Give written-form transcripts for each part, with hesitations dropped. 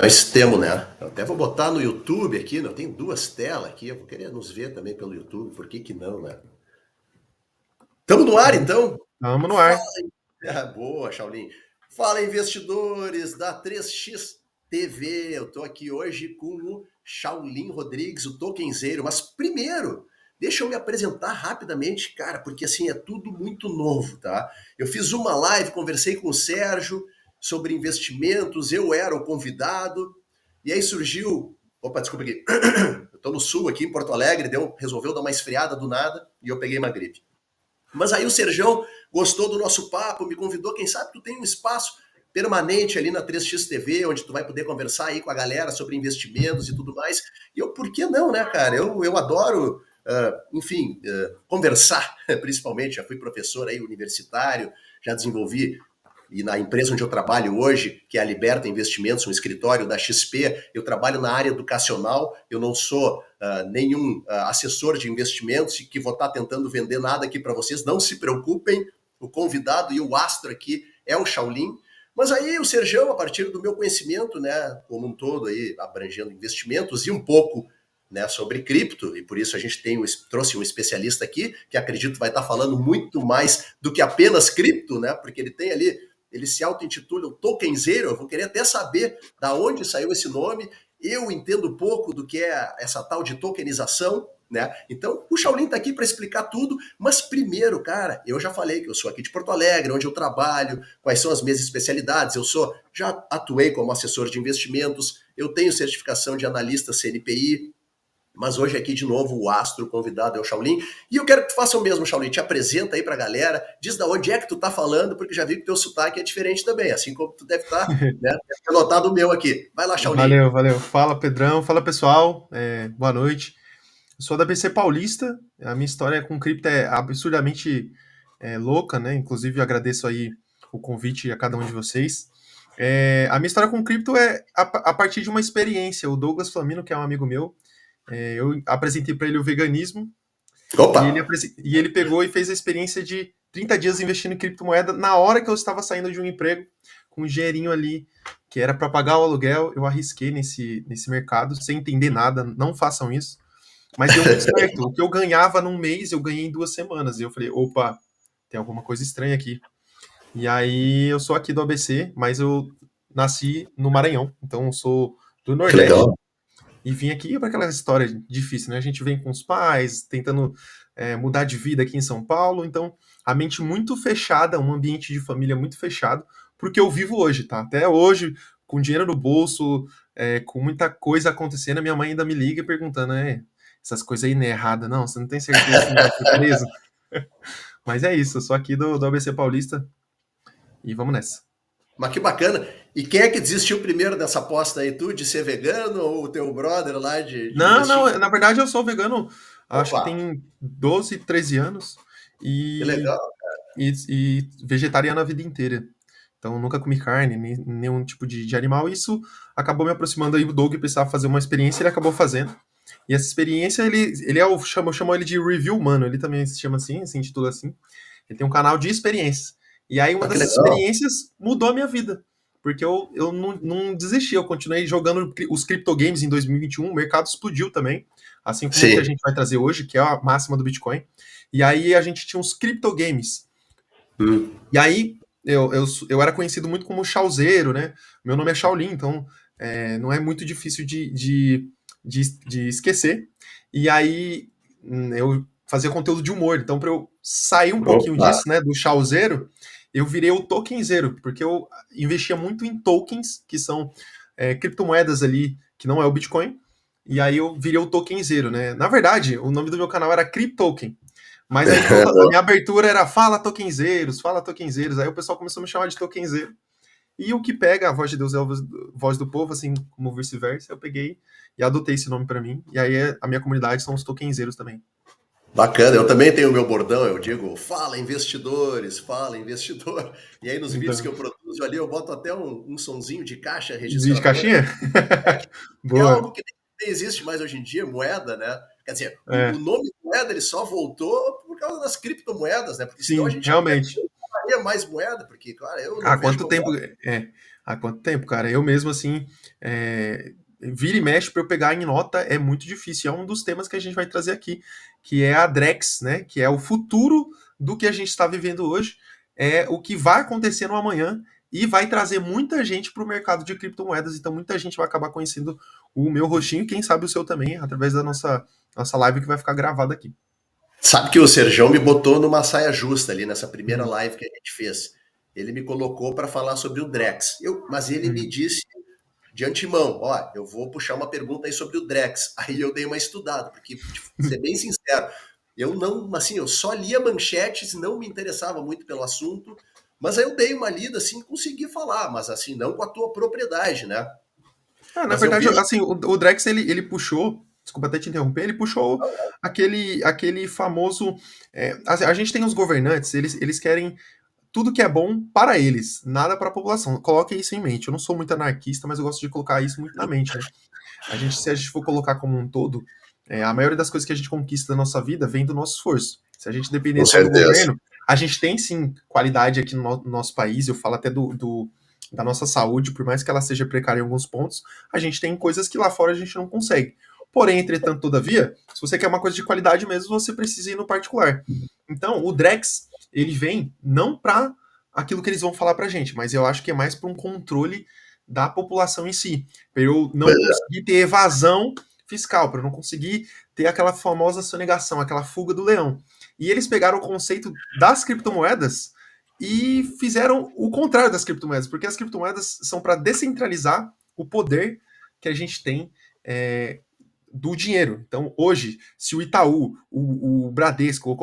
Nós temos, né? Eu até vou botar no YouTube aqui, né? Eu tenho duas telas aqui, eu vou querer nos ver também pelo YouTube, por que que não, né? Estamos no ar, então? Vamos no Fala, ar. boa, Shaolin. Fala, investidores da 3x TV. Eu tô aqui hoje com o Shaolin Rodrigues, o tokenzeiro. Mas primeiro, deixa eu me apresentar rapidamente, cara, porque assim é tudo muito novo, tá? Eu fiz uma live, conversei com o Sérgio sobre investimentos, eu era o convidado, e aí surgiu. Opa, desculpa aqui. Eu tô no sul, aqui em Porto Alegre, resolveu dar uma esfriada do nada e eu peguei uma gripe. Mas aí o Serjão gostou do nosso papo, me convidou, quem sabe tu tem um espaço permanente ali na 3x TV, onde tu vai poder conversar aí com a galera sobre investimentos e tudo mais. E eu, por que não, né, cara? Eu adoro, enfim, conversar, principalmente. Já fui professor aí universitário, já desenvolvi e na empresa onde eu trabalho hoje, que é a Liberta Investimentos, um escritório da XP, eu trabalho na área educacional, eu não sou nenhum assessor de investimentos e que vou estar tentando vender nada aqui para vocês, não se preocupem, o convidado e o astro aqui é o Shaolin, mas aí o Sergião, a partir do meu conhecimento, né, como um todo aí, abrangendo investimentos e um pouco, né, sobre cripto, e por isso a gente trouxe um especialista aqui, que acredito vai estar falando muito mais do que apenas cripto, né, porque ele se auto-intitula o tokenzeiro, eu vou querer até saber da onde saiu esse nome, eu entendo pouco do que é essa tal de tokenização, né? Então, o Shaolin está aqui para explicar tudo, mas primeiro, cara, eu já falei que eu sou aqui de Porto Alegre, onde eu trabalho, quais são as minhas especialidades, já atuei como assessor de investimentos, eu tenho certificação de analista CNPI, mas hoje aqui de novo o astro convidado é o Shaolin. E eu quero que tu faça o mesmo, Shaolin. Te apresenta aí pra galera, diz da onde é que tu tá falando, porque já vi que o teu sotaque é diferente também, assim como tu deve estar, né? Deve ter notado o meu aqui. Vai lá, Shaolin. Valeu, valeu. Fala, Pedrão. Fala, pessoal. Boa noite. Eu sou da BC Paulista. A minha história com cripto é absurdamente louca, né? Inclusive, eu agradeço aí o convite a cada um de vocês. A minha história com cripto é a partir de uma experiência. O Douglas Flamino, que é um amigo meu, eu apresentei para ele o veganismo Opa! e ele pegou e fez a experiência de 30 dias investindo em criptomoeda na hora que eu estava saindo de um emprego, com um dinheirinho ali que era para pagar o aluguel. Eu arrisquei nesse mercado sem entender nada, não façam isso. Mas deu muito certo. O que eu ganhava num mês, eu ganhei em 2 semanas. E eu falei, opa, tem alguma coisa estranha aqui. E aí eu sou aqui do ABC, mas eu nasci no Maranhão, então eu sou do Que Nordeste. legal. E vim aqui para aquela história difícil, né? A gente vem com os pais, tentando mudar de vida aqui em São Paulo, então a mente muito fechada, um ambiente de família muito fechado, porque eu vivo hoje, tá? Até hoje, com dinheiro no bolso, com muita coisa acontecendo, a minha mãe ainda me liga perguntando, essas coisas aí não é errada, não? Você não tem certeza que não vai ser preso? Mas é isso, eu sou aqui do ABC Paulista e vamos nessa. Mas que bacana. E quem é que desistiu primeiro dessa aposta aí? Tu de ser vegano ou o teu brother lá de Não, investir? não, na verdade eu sou vegano, acho que Opa, tem 12, 13 anos, que e legal. e vegetariano a vida inteira. Então, eu nunca comi carne, nem nenhum tipo de animal. E isso acabou me aproximando aí. O Doug precisava fazer uma experiência, ele acabou fazendo. E essa experiência, ele é o. Eu chamo ele de review humano, ele também se chama assim, se intitula assim. Ele tem um canal de experiências. E aí, uma Ah, que dessas legal. experiências mudou a minha vida. Porque eu não desisti, eu continuei jogando os criptogames em 2021, o mercado explodiu também, assim como o que a Sim. gente vai trazer hoje, que é a máxima do Bitcoin. E aí a gente tinha uns criptogames. Hum. E aí eu era conhecido muito como Chauzeiro, né? Meu nome é Shaolin, então não é muito difícil de esquecer. E aí eu fazia conteúdo de humor, então para eu sair um pouquinho Opa. disso, né, do Chauzeiro, eu virei o tokenzeiro, porque eu investia muito em tokens, que são criptomoedas ali, que não é o Bitcoin, e aí eu virei o tokenzeiro, né? Na verdade, o nome do meu canal era Cryptoken, mas aí a minha abertura era fala tokenzeiros, aí o pessoal começou a me chamar de tokenzeiro. E o que pega, a voz de Deus é a voz do povo, assim como vice-versa, eu peguei e adotei esse nome para mim. E aí a minha comunidade são os tokenzeiros também. Bacana, eu também tenho o meu bordão, eu digo, fala investidores, fala investidor. E aí nos vídeos que Então, eu produzo ali, eu boto até um sonzinho de caixa de registradora, caixinha? que é Boa. algo que nem existe mais hoje em dia, moeda, né? Quer dizer, o É, nome moeda ele só voltou por causa das criptomoedas, né? Porque senão a sim, gente realmente. faria mais moeda? Porque, claro, eu não Há vejo quanto como. tempo, há quanto tempo, cara? Eu mesmo, assim, vira e mexe para eu pegar em nota é muito difícil. É um dos temas que a gente vai trazer aqui, que é a Drex, né? Que é o futuro do que a gente está vivendo hoje, é o que vai acontecer no amanhã e vai trazer muita gente para o mercado de criptomoedas. Então, muita gente vai acabar conhecendo o meu rostinho, quem sabe o seu também, através da nossa live que vai ficar gravada aqui. Sabe que o Serjão me botou numa saia justa ali nessa primeira Uhum, live que a gente fez. Ele me colocou para falar sobre o Drex. Mas ele me uhum. disse de antemão, ó, eu vou puxar uma pergunta aí sobre o Drex. Aí eu dei uma estudada, porque, de ser bem sincero, eu não, assim, eu só lia manchetes, não me interessava muito pelo assunto, mas aí eu dei uma lida, assim, consegui falar, mas assim, não com a tua propriedade, né? Na Mas eu verdade, vejo. assim, o Drex, ele puxou, desculpa até te interromper, ele puxou aquele famoso. A gente tem os governantes, eles querem tudo que é bom para eles, nada para a população. Coloque isso em mente. Eu não sou muito anarquista, mas eu gosto de colocar isso muito na mente, né? Se a gente for colocar como um todo, a maioria das coisas que a gente conquista na nossa vida vem do nosso esforço. Se a gente depender Com só do certeza. governo, a gente tem sim qualidade aqui no nosso país, eu falo até da nossa saúde, por mais que ela seja precária em alguns pontos, a gente tem coisas que lá fora a gente não consegue. Porém, entretanto, todavia, se você quer uma coisa de qualidade mesmo, você precisa ir no particular. Então, o Drex, ele vem não para aquilo que eles vão falar pra gente, mas eu acho que é mais para um controle da população em si, para eu não conseguir ter evasão fiscal, para eu não conseguir ter aquela famosa sonegação, aquela fuga do leão. E eles pegaram o conceito das criptomoedas e fizeram o contrário das criptomoedas, porque as criptomoedas são para descentralizar o poder que a gente tem do dinheiro. Então, hoje, se o Itaú, o Bradesco ou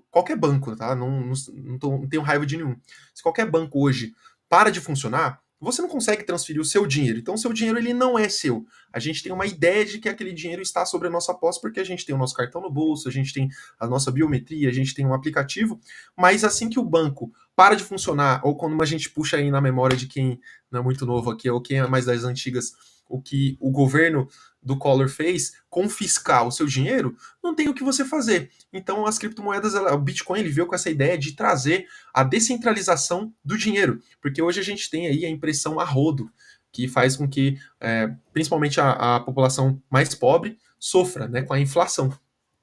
qualquer banco, tá? Não tenho raiva de nenhum. Se qualquer banco hoje para de funcionar, você não consegue transferir o seu dinheiro. Então, o seu dinheiro ele não é seu. A gente tem uma ideia de que aquele dinheiro está sobre a nossa posse porque a gente tem o nosso cartão no bolso, a gente tem a nossa biometria, a gente tem um aplicativo, mas assim que o banco para de funcionar, ou quando a gente puxa aí na memória de quem não é muito novo aqui, ou quem é mais das antigas, o que o governo do Collor fez, confiscar o seu dinheiro, não tem o que você fazer. Então, as criptomoedas, o Bitcoin, ele veio com essa ideia de trazer a descentralização do dinheiro, porque hoje a gente tem aí a impressão a rodo, que faz com que, principalmente a população mais pobre, sofra, né, com a inflação.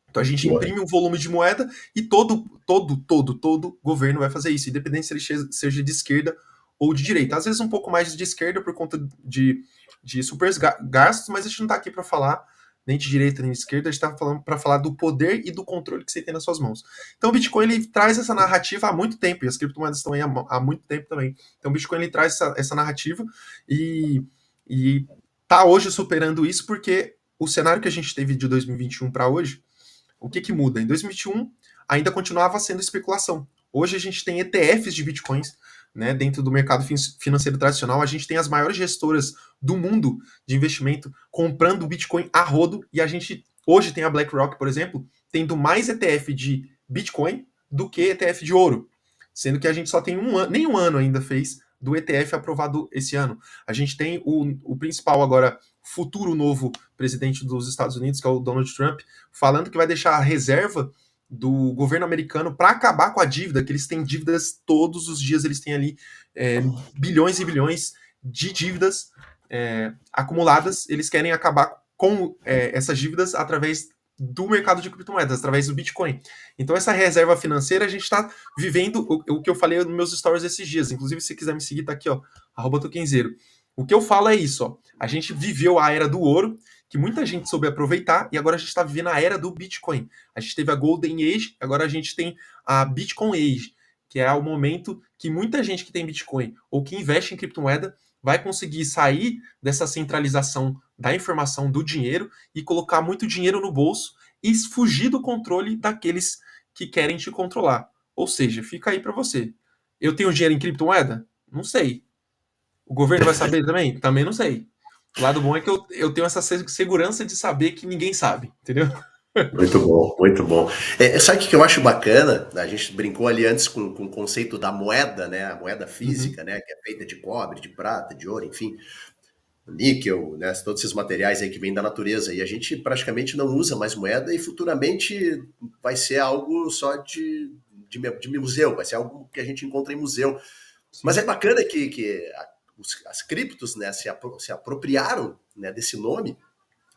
Então a gente imprime um volume de moeda e todo governo vai fazer isso, independente se ele seja de esquerda ou de direita. Às vezes um pouco mais de esquerda por conta de super gastos, mas a gente não está aqui para falar nem de direita nem de esquerda, a gente está falando para falar do poder e do controle que você tem nas suas mãos. Então o Bitcoin ele traz essa narrativa há muito tempo, e as criptomoedas estão aí há muito tempo também. Então o Bitcoin ele traz essa narrativa e tá hoje superando isso porque o cenário que a gente teve de 2021 para hoje, o que, que muda? Em 2021, ainda continuava sendo especulação. Hoje a gente tem ETFs de bitcoins, né, dentro do mercado financeiro tradicional. A gente tem as maiores gestoras do mundo de investimento comprando Bitcoin a rodo. E a gente hoje tem a BlackRock, por exemplo, tendo mais ETF de Bitcoin do que ETF de ouro. Sendo que a gente só tem nem um ano ainda fez do ETF aprovado esse ano. A gente tem o principal agora, futuro novo presidente dos Estados Unidos, que é o Donald Trump, falando que vai deixar a reserva do governo americano para acabar com a dívida, que eles têm dívidas todos os dias, eles têm ali bilhões e bilhões de dívidas acumuladas, eles querem acabar com essas dívidas através do mercado de criptomoedas, através do Bitcoin. Então, essa reserva financeira, a gente está vivendo o que eu falei nos meus stories esses dias. Inclusive, se quiser me seguir, tá aqui, ó, @tokenzeiro. O que eu falo é isso, ó. A gente viveu a era do ouro, que muita gente soube aproveitar, e agora a gente está vivendo a era do Bitcoin. A gente teve a Golden Age, agora a gente tem a Bitcoin Age, que é o momento que muita gente que tem Bitcoin ou que investe em criptomoeda vai conseguir sair dessa centralização da informação do dinheiro e colocar muito dinheiro no bolso e fugir do controle daqueles que querem te controlar. Ou seja, fica aí para você. Eu tenho dinheiro em criptomoeda? Não sei. O governo vai saber também? Também não sei. O lado bom é que eu tenho essa segurança de saber que ninguém sabe, entendeu? Muito bom, muito bom. Sabe o que eu acho bacana? A gente brincou ali antes com o conceito da moeda, né? A moeda Uhum. física, né? Que é feita de cobre, de prata, de ouro, enfim, níquel, né? Todos esses materiais aí que vêm da natureza. E a gente praticamente não usa mais moeda e futuramente vai ser algo só de museu, vai ser algo que a gente encontra em museu. Mas Sim, é bacana que as criptos, né, se apropriaram, né, desse nome,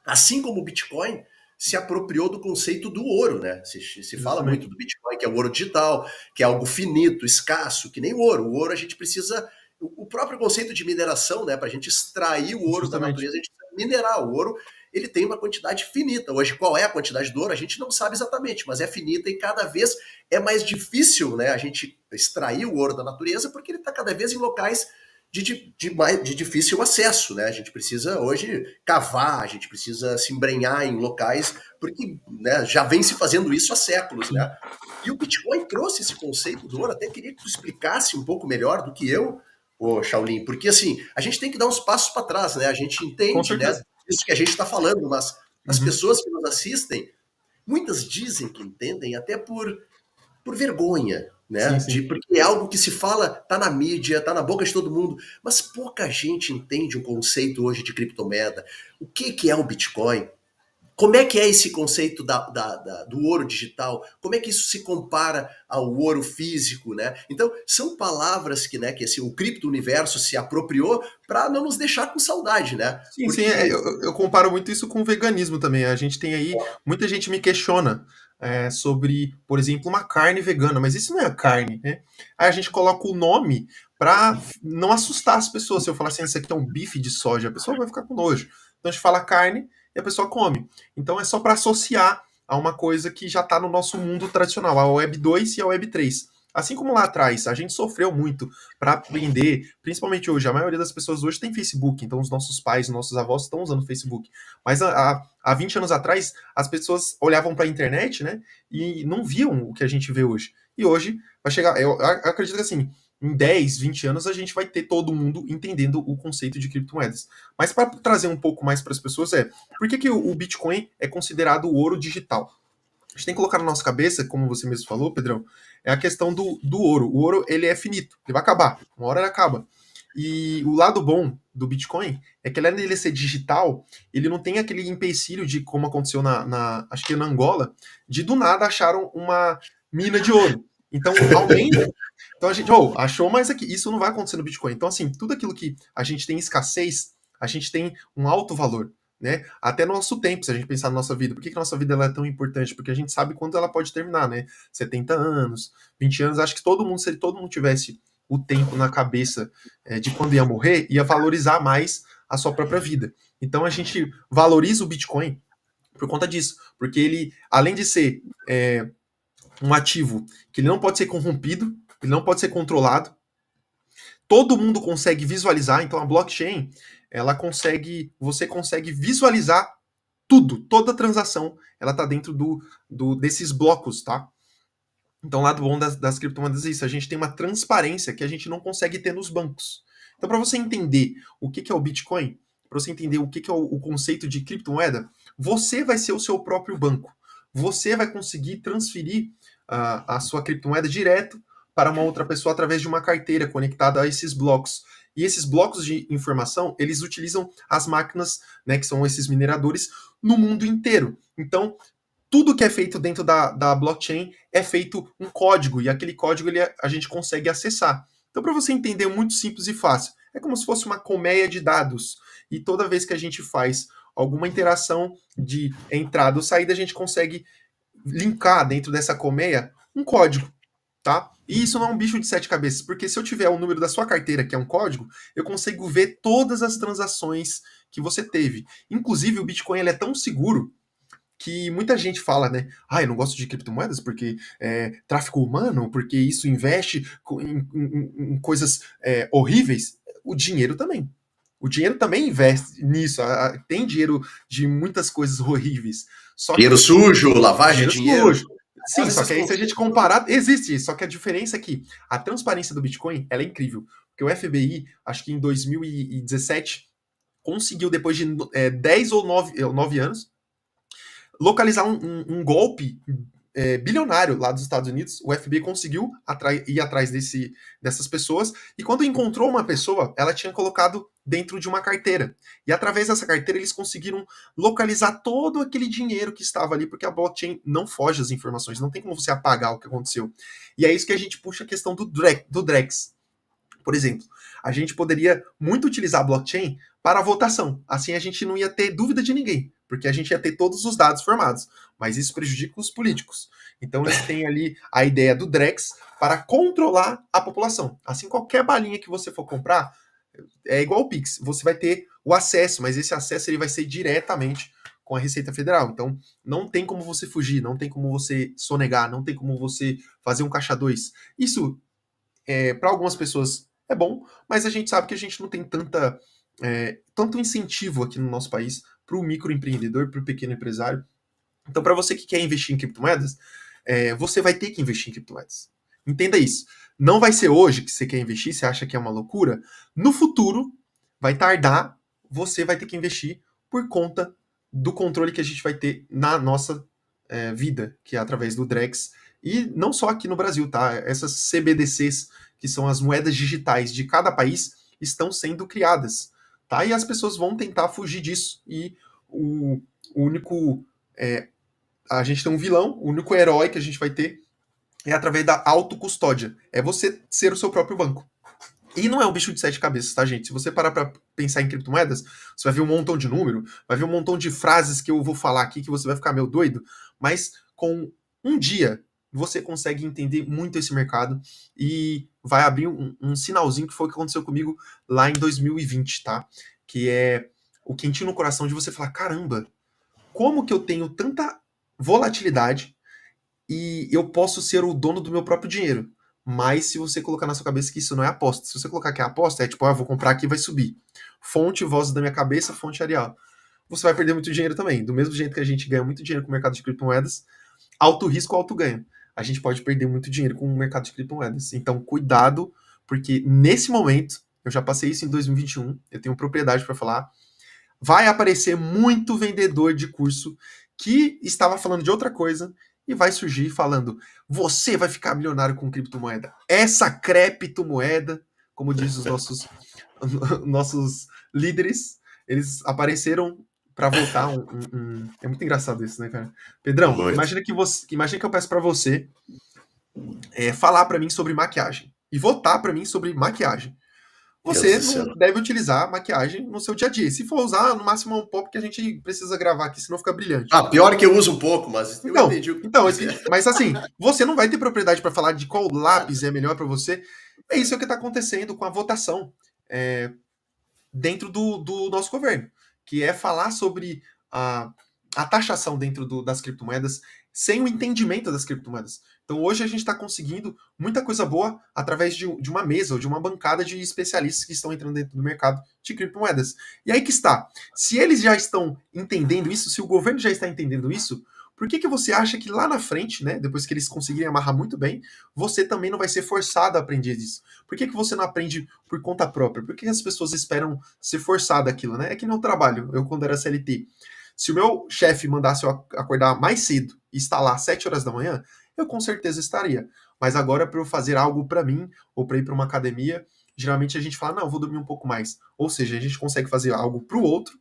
assim como o Bitcoin se apropriou do conceito do ouro, né? Se fala muito exatamente. do Bitcoin, que é o ouro digital, que é algo finito, escasso, que nem o ouro. O ouro a gente precisa. O próprio conceito de mineração, né? Para a gente extrair o ouro da Justamente. natureza, a gente precisa minerar. O ouro ele tem uma quantidade finita. Hoje, qual é a quantidade do ouro? A gente não sabe exatamente, mas é finita e cada vez é mais difícil, né? A gente extrair o ouro da natureza porque ele está cada vez em locais de difícil acesso, né? A gente precisa hoje cavar, a gente precisa se embrenhar em locais, porque, né, já vem se fazendo isso há séculos, Sim, né? E o Bitcoin trouxe esse conceito do ouro, até queria que tu explicasse um pouco melhor do que eu, ô Shaolin, porque assim, a gente tem que dar uns passos para trás, né? A gente com entende, né, certeza. isso que a gente está falando, mas as Uhum. pessoas que nos assistem, muitas dizem que entendem até por vergonha, Sim, né? sim. Porque é algo que se fala, tá na mídia, tá na boca de todo mundo, mas pouca gente entende o conceito hoje de criptomoeda. O que é o Bitcoin? Como é que é esse conceito do ouro digital? Como é que isso se compara ao ouro físico, né? Então, são palavras que, né, que o cripto-universo se apropriou para não nos deixar com saudade, né? Sim, sim, Porque eu comparo muito isso com o veganismo também. A gente tem aí, muita gente me questiona sobre, por exemplo, uma carne vegana, mas isso não é a carne, né? Aí a gente coloca o nome para não assustar as pessoas. Se eu falar assim, isso aqui é um bife de soja, a pessoa vai ficar com nojo. Então a gente fala carne e a pessoa come. Então é só para associar a uma coisa que já está no nosso mundo tradicional, a Web 2 e a Web 3. Assim como lá atrás a gente sofreu muito para aprender, principalmente hoje, a maioria das pessoas hoje tem Facebook, então os nossos pais, os nossos avós estão usando o Facebook. Mas há 20 anos atrás, as pessoas olhavam para a internet, né, e não viam o que a gente vê hoje. E hoje vai chegar, eu acredito que assim, em 10, 20 anos a gente vai ter todo mundo entendendo o conceito de criptomoedas. Mas para trazer um pouco mais para as pessoas por que o Bitcoin é considerado o ouro digital? A gente tem que colocar na nossa cabeça, como você mesmo falou, Pedrão, é a questão do ouro. O ouro, ele é finito, ele vai acabar. Uma hora ele acaba. E o lado bom do Bitcoin é que, além dele ser digital, ele não tem aquele empecilho de como aconteceu acho que na Angola, de do nada acharam uma mina de ouro. Então, aumenta. Então a gente, achou mais aqui. Isso não vai acontecer no Bitcoin. Então, assim, tudo aquilo que a gente tem escassez, a gente tem um alto valor, né? Até no nosso tempo, se a gente pensar na nossa vida. Por que nossa vida ela é tão importante? Porque a gente sabe quando ela pode terminar, né? 70 anos, 20 anos. Acho que todo mundo, se todo mundo tivesse o tempo na cabeça de quando ia morrer, ia valorizar mais a sua própria vida. Então a gente valoriza o Bitcoin por conta disso. Porque ele, além de ser um ativo que ele não pode ser corrompido, ele não pode ser controlado, todo mundo consegue visualizar, então a blockchain, ela consegue, você consegue visualizar tudo, toda transação, ela está dentro desses blocos, tá? Então, o lado bom das criptomoedas é isso, a gente tem uma transparência que a gente não consegue ter nos bancos. Então, para você entender o que é o Bitcoin, para você entender o que é o conceito de criptomoeda, você vai ser o seu próprio banco. Você vai conseguir transferir a sua criptomoeda direto para uma outra pessoa através de uma carteira conectada a esses blocos. E esses blocos de informação, eles utilizam as máquinas, né, que são esses mineradores, no mundo inteiro. Então, tudo que é feito dentro da blockchain é feito um código, e aquele código a gente consegue acessar. Então, para você entender, é muito simples e fácil. É como se fosse uma colmeia de dados. E toda vez que a gente faz alguma interação de entrada ou saída, a gente consegue linkar dentro dessa colmeia um código, tá? E isso não é um bicho de sete cabeças, porque se eu tiver o número da sua carteira, que é um código, eu consigo ver todas as transações que você teve. Inclusive, o Bitcoin ele é tão seguro que muita gente fala, né? Ah, eu não gosto de criptomoedas porque tráfico humano, porque isso investe em coisas horríveis. O dinheiro também. O dinheiro também investe nisso. Tem dinheiro de muitas coisas horríveis. Só dinheiro que sujo, lavagem dinheiro de dinheiro, sujo. Sim, todos só esses que aí se a gente conceitos. comparar, existe. Só que a diferença é que a transparência do Bitcoin ela é incrível. Porque o FBI, acho que em 2017, conseguiu, depois de 10 ou 9 anos, localizar um golpe bilionário lá dos Estados Unidos, o FBI conseguiu ir atrás dessas pessoas, e quando encontrou uma pessoa, ela tinha colocado dentro de uma carteira. E através dessa carteira eles conseguiram localizar todo aquele dinheiro que estava ali, porque a blockchain não foge às informações, não tem como você apagar o que aconteceu. E é isso que a gente puxa a questão do Drex. Por exemplo, a gente poderia muito utilizar a blockchain para a votação. Assim a gente não ia ter dúvida de ninguém, porque a gente ia ter todos os dados formados. Mas isso prejudica os políticos. Então eles têm ali a ideia do Drex para controlar a população. Assim, qualquer balinha que você for comprar, é igual o Pix. Você vai ter o acesso, mas esse acesso ele vai ser diretamente com a Receita Federal. Então, não tem como você fugir, não tem como você sonegar, não tem como você fazer um caixa 2. Isso, para algumas pessoas, é bom, mas a gente sabe que a gente não tem tanto incentivo aqui no nosso país para o microempreendedor, para o pequeno empresário. Então, para você que quer investir em criptomoedas, você vai ter que investir em criptomoedas. Entenda isso. Não vai ser hoje que você quer investir, você acha que é uma loucura. No futuro, vai tardar, você vai ter que investir por conta do controle que a gente vai ter na nossa vida, que é através do Drex. E não só aqui no Brasil, tá? Essas CBDCs, que são as moedas digitais de cada país, estão sendo criadas, tá? E as pessoas vão tentar fugir disso. E o único a gente tem um vilão, o único herói que a gente vai ter é através da autocustódia. É você ser o seu próprio banco. E não é um bicho de sete cabeças, tá, gente? Se você parar para pensar em criptomoedas, você vai ver um montão de número, vai ver um montão de frases que eu vou falar aqui que você vai ficar meio doido, mas com um dia você consegue entender muito esse mercado e vai abrir um sinalzinho que foi o que aconteceu comigo lá em 2020, tá? Que é o quentinho no coração de você falar, caramba, como que eu tenho tanta volatilidade e eu posso ser o dono do meu próprio dinheiro. Mas se você colocar na sua cabeça que isso não é aposta, se você colocar que é aposta, é tipo, vou comprar aqui e vai subir. Fonte, voz da minha cabeça, fonte Arial. Você vai perder muito dinheiro também. Do mesmo jeito que a gente ganha muito dinheiro com o mercado de criptomoedas, alto risco, alto ganho. A gente pode perder muito dinheiro com o mercado de criptomoedas. Então, cuidado, porque nesse momento, eu já passei isso em 2021, eu tenho propriedade para falar, vai aparecer muito vendedor de curso que estava falando de outra coisa e vai surgir falando: você vai ficar milionário com criptomoeda. Essa criptomoeda, como diz os nossos líderes, eles apareceram para votar É muito engraçado isso, né, cara? Pedrão, Muito. imagina que eu peço para você falar para mim sobre maquiagem e votar para mim sobre maquiagem. Deus Você do não céu. deve utilizar maquiagem no seu dia a dia. Se for usar, no máximo é um pó, porque a gente precisa gravar aqui, senão fica brilhante. Ah, pior que eu uso um pouco, mas eu Então, entendi o que então você quer. mas assim, você não vai ter propriedade para falar de qual lápis é melhor para você. É isso que está acontecendo com a votação dentro do nosso governo, que é falar sobre a taxação dentro das criptomoedas sem o entendimento das criptomoedas. Então hoje a gente está conseguindo muita coisa boa através de uma mesa ou de uma bancada de especialistas que estão entrando dentro do mercado de criptomoedas. E aí que está. Se eles já estão entendendo isso, se o governo já está entendendo isso, por que você acha que lá na frente, né, depois que eles conseguirem amarrar muito bem, você também não vai ser forçado a aprender isso? Por que você não aprende por conta própria? Por que as pessoas esperam ser forçado aquilo, né? É que nem o trabalho. Eu, quando era CLT, se o meu chefe mandasse eu acordar mais cedo e estar lá às 7 horas da manhã, eu com certeza estaria. Mas agora, para eu fazer algo para mim, ou para ir para uma academia, geralmente a gente fala, não, eu vou dormir um pouco mais. Ou seja, a gente consegue fazer algo para o outro,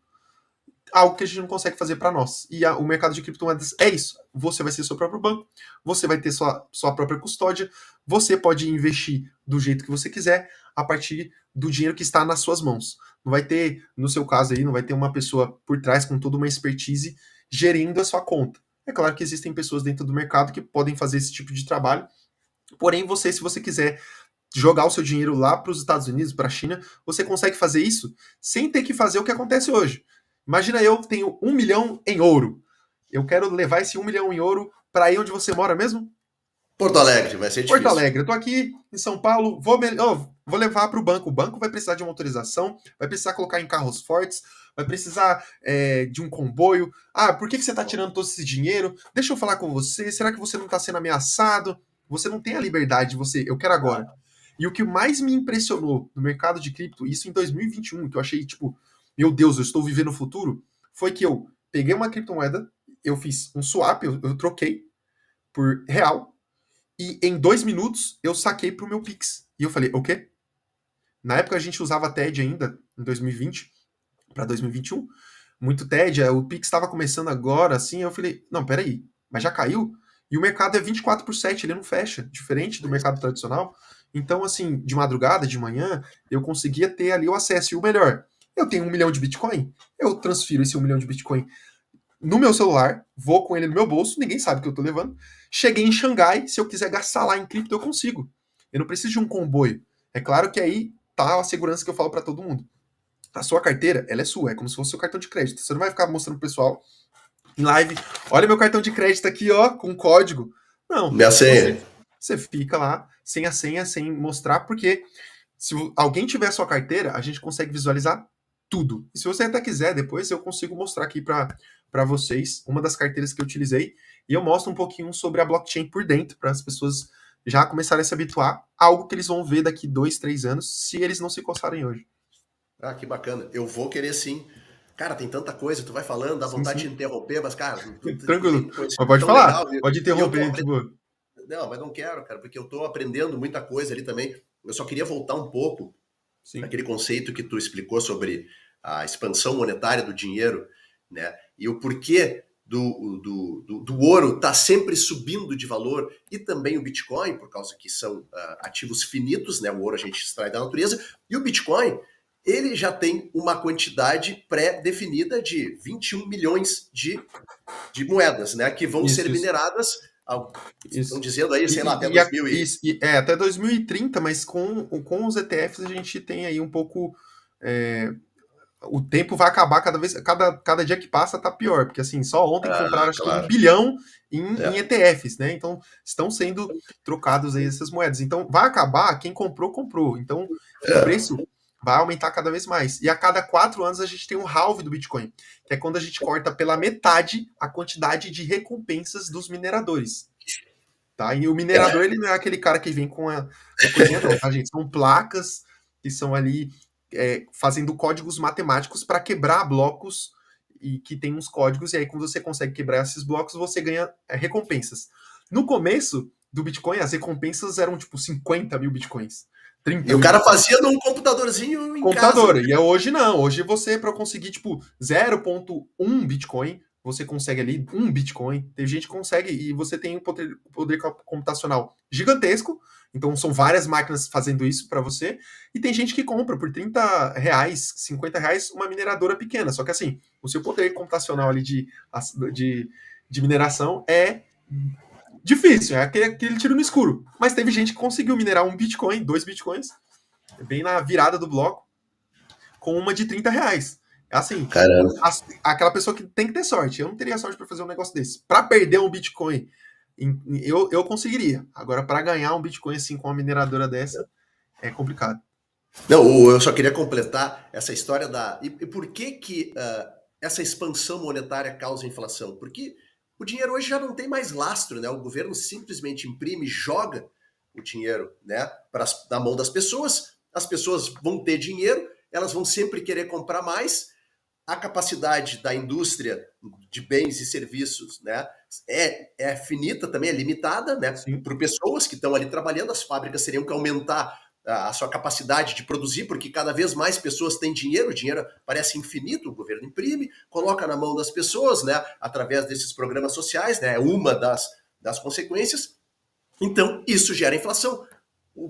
algo que a gente não consegue fazer para nós. E o mercado de criptomoedas é isso. Você vai ser seu próprio banco, você vai ter sua própria custódia, você pode investir do jeito que você quiser, a partir do dinheiro que está nas suas mãos. Não vai ter, no seu caso aí, não vai ter uma pessoa por trás com toda uma expertise gerindo a sua conta. É claro que existem pessoas dentro do mercado que podem fazer esse tipo de trabalho, porém você, se você quiser jogar o seu dinheiro lá para os Estados Unidos, para a China, você consegue fazer isso sem ter que fazer o que acontece hoje. Imagina eu tenho 1 milhão em ouro. Eu quero levar esse 1 milhão em ouro para aí onde você mora mesmo? Porto Alegre, vai ser Porto difícil. Alegre. Eu tô aqui em São Paulo, vou levar para o banco. O banco vai precisar de uma autorização, vai precisar colocar em carros fortes, vai precisar de um comboio. Ah, por que você está tirando todo esse dinheiro? Deixa eu falar com você. Será que você não está sendo ameaçado? Você não tem a liberdade, eu quero agora. E o que mais me impressionou no mercado de cripto, isso em 2021, que eu achei tipo, meu Deus, eu estou vivendo o futuro, foi que eu peguei uma criptomoeda, eu fiz um swap, eu troquei, por real e em 2 minutos eu saquei pro meu Pix. E eu falei, o quê? Na época a gente usava TED ainda, em 2020 para 2021, muito TED, o Pix estava começando agora, assim, eu falei, não, peraí, mas já caiu? E o mercado é 24/7, ele não fecha, diferente do mercado tradicional. Então, assim, de madrugada, de manhã, eu conseguia ter ali o acesso. E o melhor, eu tenho 1 milhão de Bitcoin, eu transfiro esse 1 milhão de Bitcoin no meu celular, vou com ele no meu bolso, ninguém sabe que eu tô levando. Cheguei em Xangai, se eu quiser gastar lá em cripto, eu consigo. Eu não preciso de um comboio. É claro que aí tá a segurança que eu falo para todo mundo. A sua carteira, ela é sua, é como se fosse o seu cartão de crédito. Você não vai ficar mostrando pro pessoal em live, olha meu cartão de crédito aqui, ó, com código. Não, Minha senha. você fica lá sem a senha, sem mostrar, porque se alguém tiver a sua carteira, a gente consegue visualizar tudo. E se você até quiser, depois eu consigo mostrar aqui para vocês uma das carteiras que eu utilizei e eu mostro um pouquinho sobre a blockchain por dentro, para as pessoas já começarem a se habituar a algo que eles vão ver daqui 2, 3 anos, se eles não se coçarem hoje. Ah, que bacana. Eu vou querer sim. Cara, tem tanta coisa, tu vai falando, dá Sim, vontade sim. de interromper, mas, cara, tu tem Tranquilo. um Mas conhecimento pode tão falar. legal. Pode E eu tô interromper, aprendendo. tipo. Não, mas não quero, cara, porque eu tô aprendendo muita coisa ali também. Eu só queria voltar um pouco Sim. naquele conceito que tu explicou sobre a expansão monetária do dinheiro, né? E o porquê do ouro tá sempre subindo de valor e também o Bitcoin, por causa que são ativos finitos, né? O ouro a gente extrai da natureza, e o Bitcoin, ele já tem uma quantidade pré-definida de 21 milhões de moedas, né? Que vão ser Isso, isso. mineradas, estão Isso. dizendo aí, sei lá, até E, e, e, a- 2000 e- e... e- é, até 2030, mas com os ETFs a gente tem aí um pouco. é, o tempo vai acabar cada vez. Cada dia que passa tá pior, porque assim, só ontem compraram acho que 1 Claro. bilhão em É, ETFs, né? Então estão sendo trocados aí essas moedas. Então vai acabar, quem comprou, comprou. Então o é. preço vai aumentar cada vez mais. E a cada 4 anos a gente tem um halve do Bitcoin, que é quando a gente corta pela metade a quantidade de recompensas dos mineradores. Tá? E o minerador, ele não é aquele cara que vem com a coisinha, não, tá, gente? São placas que são ali fazendo códigos matemáticos para quebrar blocos e que tem uns códigos, e aí quando você consegue quebrar esses blocos, você ganha recompensas. No começo do Bitcoin, as recompensas eram tipo 50 mil Bitcoins, E 30 o mil cara Bitcoins. fazia num computadorzinho em casa, né? Computador. E hoje não. Hoje você, para conseguir, tipo, 0,1 Bitcoin, você consegue ali 1 Bitcoin. Tem gente que consegue, e você tem um poder computacional gigantesco. Então são várias máquinas fazendo isso para você. E tem gente que compra por R$ 30, R$ 50 uma mineradora pequena. Só que assim, o seu poder computacional ali de, de mineração é difícil, é aquele tiro no escuro. Mas teve gente que conseguiu minerar 1 Bitcoin, 2 Bitcoins, bem na virada do bloco com uma de R$ 30. Assim, Caramba. aquela pessoa que tem que ter sorte. Eu não teria sorte para fazer um negócio desse. Para perder um Bitcoin, eu conseguiria. Agora, para ganhar um Bitcoin assim com uma mineradora dessa, é complicado. Não, eu só queria completar essa história da. E por que que essa expansão monetária causa inflação? Porque o dinheiro hoje já não tem mais lastro, né? O governo simplesmente imprime, joga o dinheiro, né, na mão das pessoas. As pessoas vão ter dinheiro, elas vão sempre querer comprar mais. A capacidade da indústria de bens e serviços, né, é finita também, é limitada, né, Sim. por pessoas que estão ali trabalhando. As fábricas teriam que aumentar a sua capacidade de produzir, porque cada vez mais pessoas têm dinheiro, o dinheiro parece infinito, o governo imprime, coloca na mão das pessoas, né, através desses programas sociais, né, é uma das consequências. Então, isso gera inflação.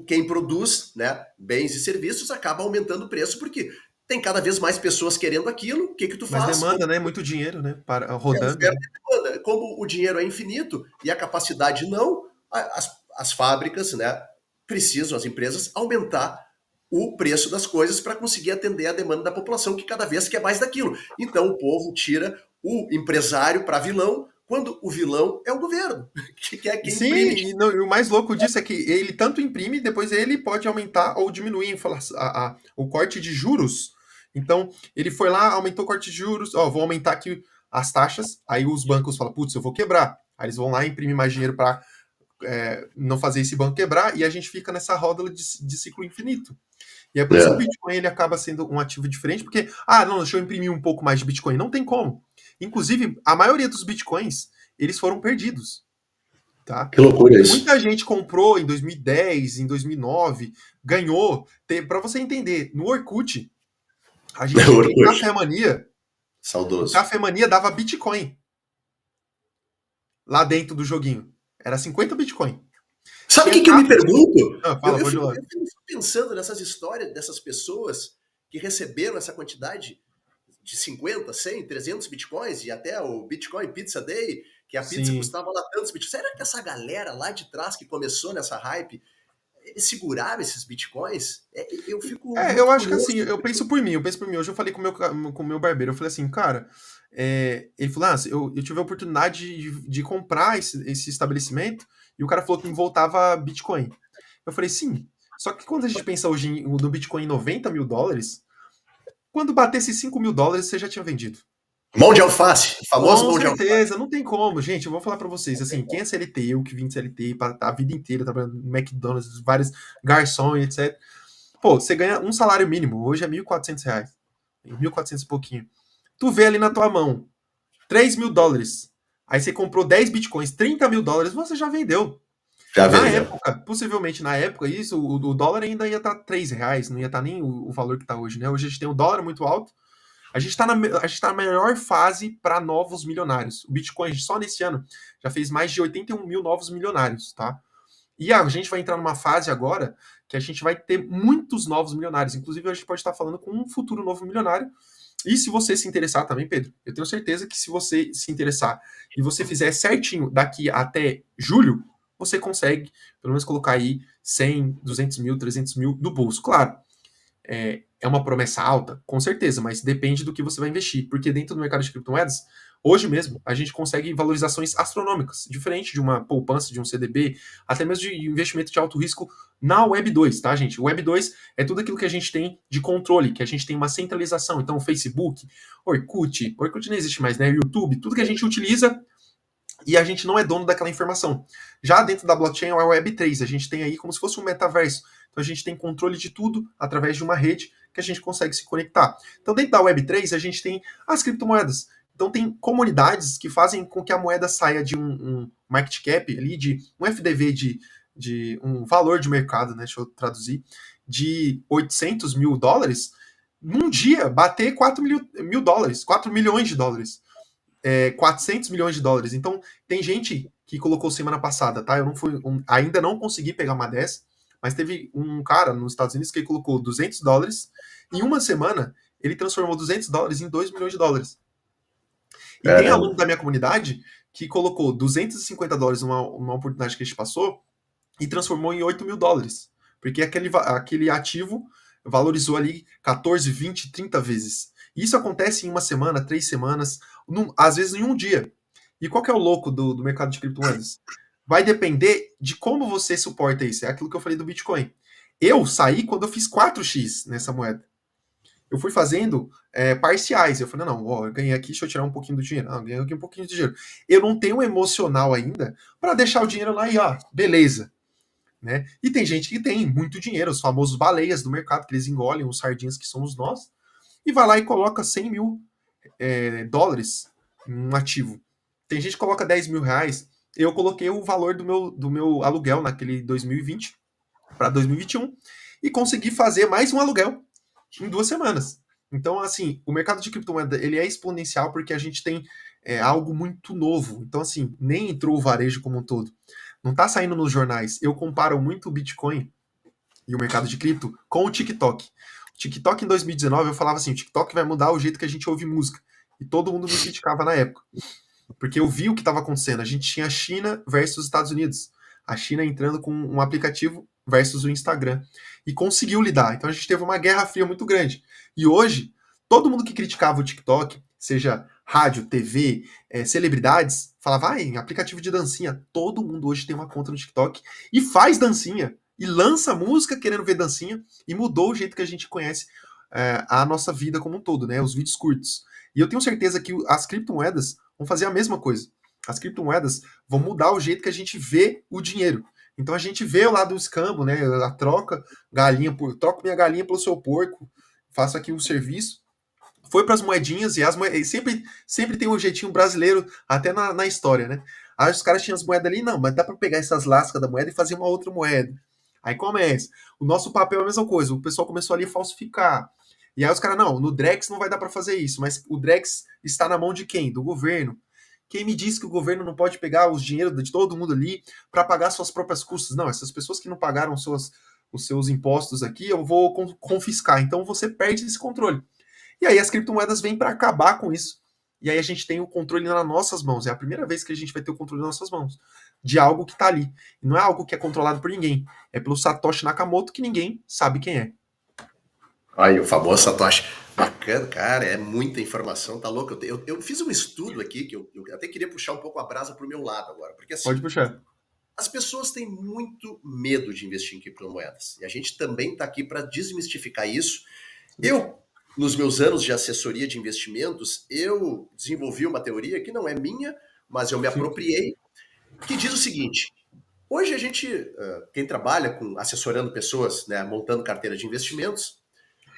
Quem produz, né, bens e serviços acaba aumentando o preço, porque tem cada vez mais pessoas querendo aquilo. O que que tu Mas faz? demanda, né? Muito dinheiro, né? Rodando Oferta ali. e demanda. Como o dinheiro é infinito e a capacidade não, as fábricas, né, precisam, as empresas, aumentar o preço das coisas para conseguir atender a demanda da população, que cada vez quer mais daquilo. Então o povo tira o empresário para vilão, quando o vilão é o governo, que é quem Sim, imprime. e o mais louco disso é que ele tanto imprime, depois ele pode aumentar ou diminuir o corte de juros. Então, ele foi lá, aumentou o corte de juros, ó, vou aumentar aqui as taxas, aí os bancos falam, putz, eu vou quebrar. Aí eles vão lá e imprimir mais dinheiro para não fazer esse banco quebrar, e a gente fica nessa roda de ciclo infinito. E é por isso que o É. Bitcoin ele acaba sendo um ativo diferente, porque, não, deixa eu imprimir um pouco mais de Bitcoin. Não tem como. Inclusive, a maioria dos Bitcoins, eles foram perdidos. tá? Que loucura E isso. muita gente comprou em 2010, em 2009, ganhou. Para você entender, no Orkut, a gente tinha Orkut. Café Mania. O Saudoso. Café Mania dava Bitcoin lá dentro do joguinho. Era 50 Bitcoin. Sabe o Tinha que, que eu me capa de. pergunto? Ah, Eu, fala, eu, pode ir fico, lá. eu fico pensando nessas histórias dessas pessoas que receberam essa quantidade de 50, 100, 300 bitcoins e até o Bitcoin Pizza Day, que a pizza Sim. custava lá tantos bitcoins. Será que essa galera lá de trás que começou nessa hype, eles seguraram esses bitcoins? Eu fico Eu muito acho que curioso. assim, eu penso por mim. Hoje eu falei com o meu barbeiro, eu falei assim, cara, ele falou, eu tive a oportunidade de comprar esse estabelecimento e o cara falou que me voltava Bitcoin. Eu falei, sim. Só que quando a gente pensa hoje no Bitcoin em US$ 90.000, quando batesse US$ 5.000, você já tinha vendido. Mão de alface, o famoso Com mão de alface. certeza, não tem como, gente. Eu vou falar pra vocês, assim, quem é CLT, eu que vim de CLT a vida inteira trabalhando no McDonald's, vários garçom e etc. Pô, você ganha um salário mínimo, hoje é R$ 1.400, 1.400 e pouquinho. Tu vê ali na tua mão, US$ 3.000. Aí você comprou 10 bitcoins, US$ 30.000, você já vendeu. Já Na vendeu. época, possivelmente na época, isso, o dólar ainda ia estar R$ 3, não ia estar nem o valor que está hoje, né? Hoje a gente tem o dólar muito alto. A gente tá na melhor fase para novos milionários. O Bitcoin, só nesse ano, já fez mais de 81 mil novos milionários, tá? E a gente vai entrar numa fase agora que a gente vai ter muitos novos milionários. Inclusive, a gente pode estar falando com um futuro novo milionário. E se você se interessar também, Pedro, eu tenho certeza que se você se interessar e você fizer certinho daqui até julho, você consegue pelo menos colocar aí 100, 200 mil, 300 mil do bolso. Claro, é uma promessa alta? Com certeza, mas depende do que você vai investir. Porque dentro do mercado de criptomoedas, hoje mesmo, a gente consegue valorizações astronômicas, diferente de uma poupança, de um CDB, até mesmo de investimento de alto risco na Web 2, tá, gente? O Web 2 é tudo aquilo que a gente tem de controle, que a gente tem uma centralização. Então, o Facebook, Orkut não existe mais, né? YouTube, tudo que a gente utiliza e a gente não é dono daquela informação. Já dentro da blockchain é o Web3, a gente tem aí como se fosse um metaverso. Então a gente tem controle de tudo através de uma rede que a gente consegue se conectar. Então dentro da Web3 a gente tem as criptomoedas. Então tem comunidades que fazem com que a moeda saia de um market cap ali, de um FDV de um valor de mercado, né? Deixa eu traduzir, de US$ 800 mil, num dia bater 4 mil dólares, 4 milhões de dólares. 400 milhões de dólares. Então, tem gente que colocou semana passada, tá? Eu não fui, ainda não consegui pegar uma dessa, mas teve um cara nos Estados Unidos que colocou US$ 200. Em uma semana, ele transformou US$ 200 em 2 milhões de dólares. E tem Caramba. aluno da minha comunidade que colocou US$ 250 numa oportunidade que a gente passou e transformou em US$ 8.000. Porque aquele ativo valorizou ali 14, 20, 30 vezes. Isso acontece em uma semana, 3 semanas, às vezes em um dia. E qual que é o louco do mercado de criptomoedas? Vai depender de como você suporta isso. É aquilo que eu falei do Bitcoin. Eu saí quando eu fiz 4x nessa moeda. Eu fui fazendo parciais. Eu falei, não, ó, eu ganhei aqui, deixa eu tirar um pouquinho do dinheiro. Não, ganhei aqui um pouquinho de dinheiro. Eu não tenho um emocional ainda para deixar o dinheiro lá e, ó, beleza. Né? E tem gente que tem muito dinheiro, os famosos baleias do mercado, que eles engolem os sardinhas que somos nós, e vai lá e coloca 100 mil dólares em um ativo. Tem gente que coloca 10 mil reais. Eu coloquei o valor do meu aluguel naquele 2020 para 2021 e consegui fazer mais um aluguel em 2 semanas. Então, assim, o mercado de criptomoeda ele é exponencial porque a gente tem algo muito novo. Então, assim, nem entrou o varejo como um todo. Não está saindo nos jornais. Eu comparo muito o Bitcoin e o mercado de cripto com o TikTok. O TikTok em 2019 eu falava assim, o TikTok vai mudar o jeito que a gente ouve música. E todo mundo me criticava na época. Porque eu vi o que estava acontecendo. A gente tinha a China versus Estados Unidos. A China entrando com um aplicativo versus o Instagram. E conseguiu lidar. Então a gente teve uma guerra fria muito grande. E hoje, todo mundo que criticava o TikTok, seja rádio, TV, celebridades, falava, em aplicativo de dancinha. Todo mundo hoje tem uma conta no TikTok e faz dancinha. E lança música querendo ver dancinha. E mudou o jeito que a gente conhece a nossa vida como um todo, né? Os vídeos curtos. E eu tenho certeza que as criptomoedas vão fazer a mesma coisa. As criptomoedas vão mudar o jeito que a gente vê o dinheiro. Então a gente vê lá do escambo, né? A troca, troco minha galinha pelo seu porco, faço aqui um serviço. Foi para as moedinhas e sempre tem um jeitinho brasileiro até na história, né? Aí os caras tinham as moedas ali, não, mas dá para pegar essas lascas da moeda e fazer uma outra moeda. Aí começa. O nosso papel é a mesma coisa. O pessoal começou ali a falsificar. E aí os caras, não, no Drex não vai dar para fazer isso, mas o Drex está na mão de quem? Do governo. Quem me diz que o governo não pode pegar os dinheiros de todo mundo ali para pagar suas próprias custas? Não, essas pessoas que não pagaram os seus impostos aqui, eu vou confiscar. Então você perde esse controle. E aí as criptomoedas vêm para acabar com isso. E aí a gente tem o controle nas nossas mãos. É a primeira vez que a gente vai ter o controle nas nossas mãos. De algo que está ali. E não é algo que é controlado por ninguém. É pelo Satoshi Nakamoto, que ninguém sabe quem é. Aí, o famoso Satoshi. Bacana, cara, é muita informação, tá louco? Eu fiz um estudo aqui, que eu até queria puxar um pouco a brasa pro meu lado agora, porque Pode assim, puxar. as pessoas têm muito medo de investir em criptomoedas. E a gente também está aqui para desmistificar isso. Eu, nos meus anos de assessoria de investimentos, eu desenvolvi uma teoria que não é minha, mas eu me Sim. apropriei, que diz o seguinte: hoje a gente, quem trabalha com assessorando pessoas, né, montando carteira de investimentos,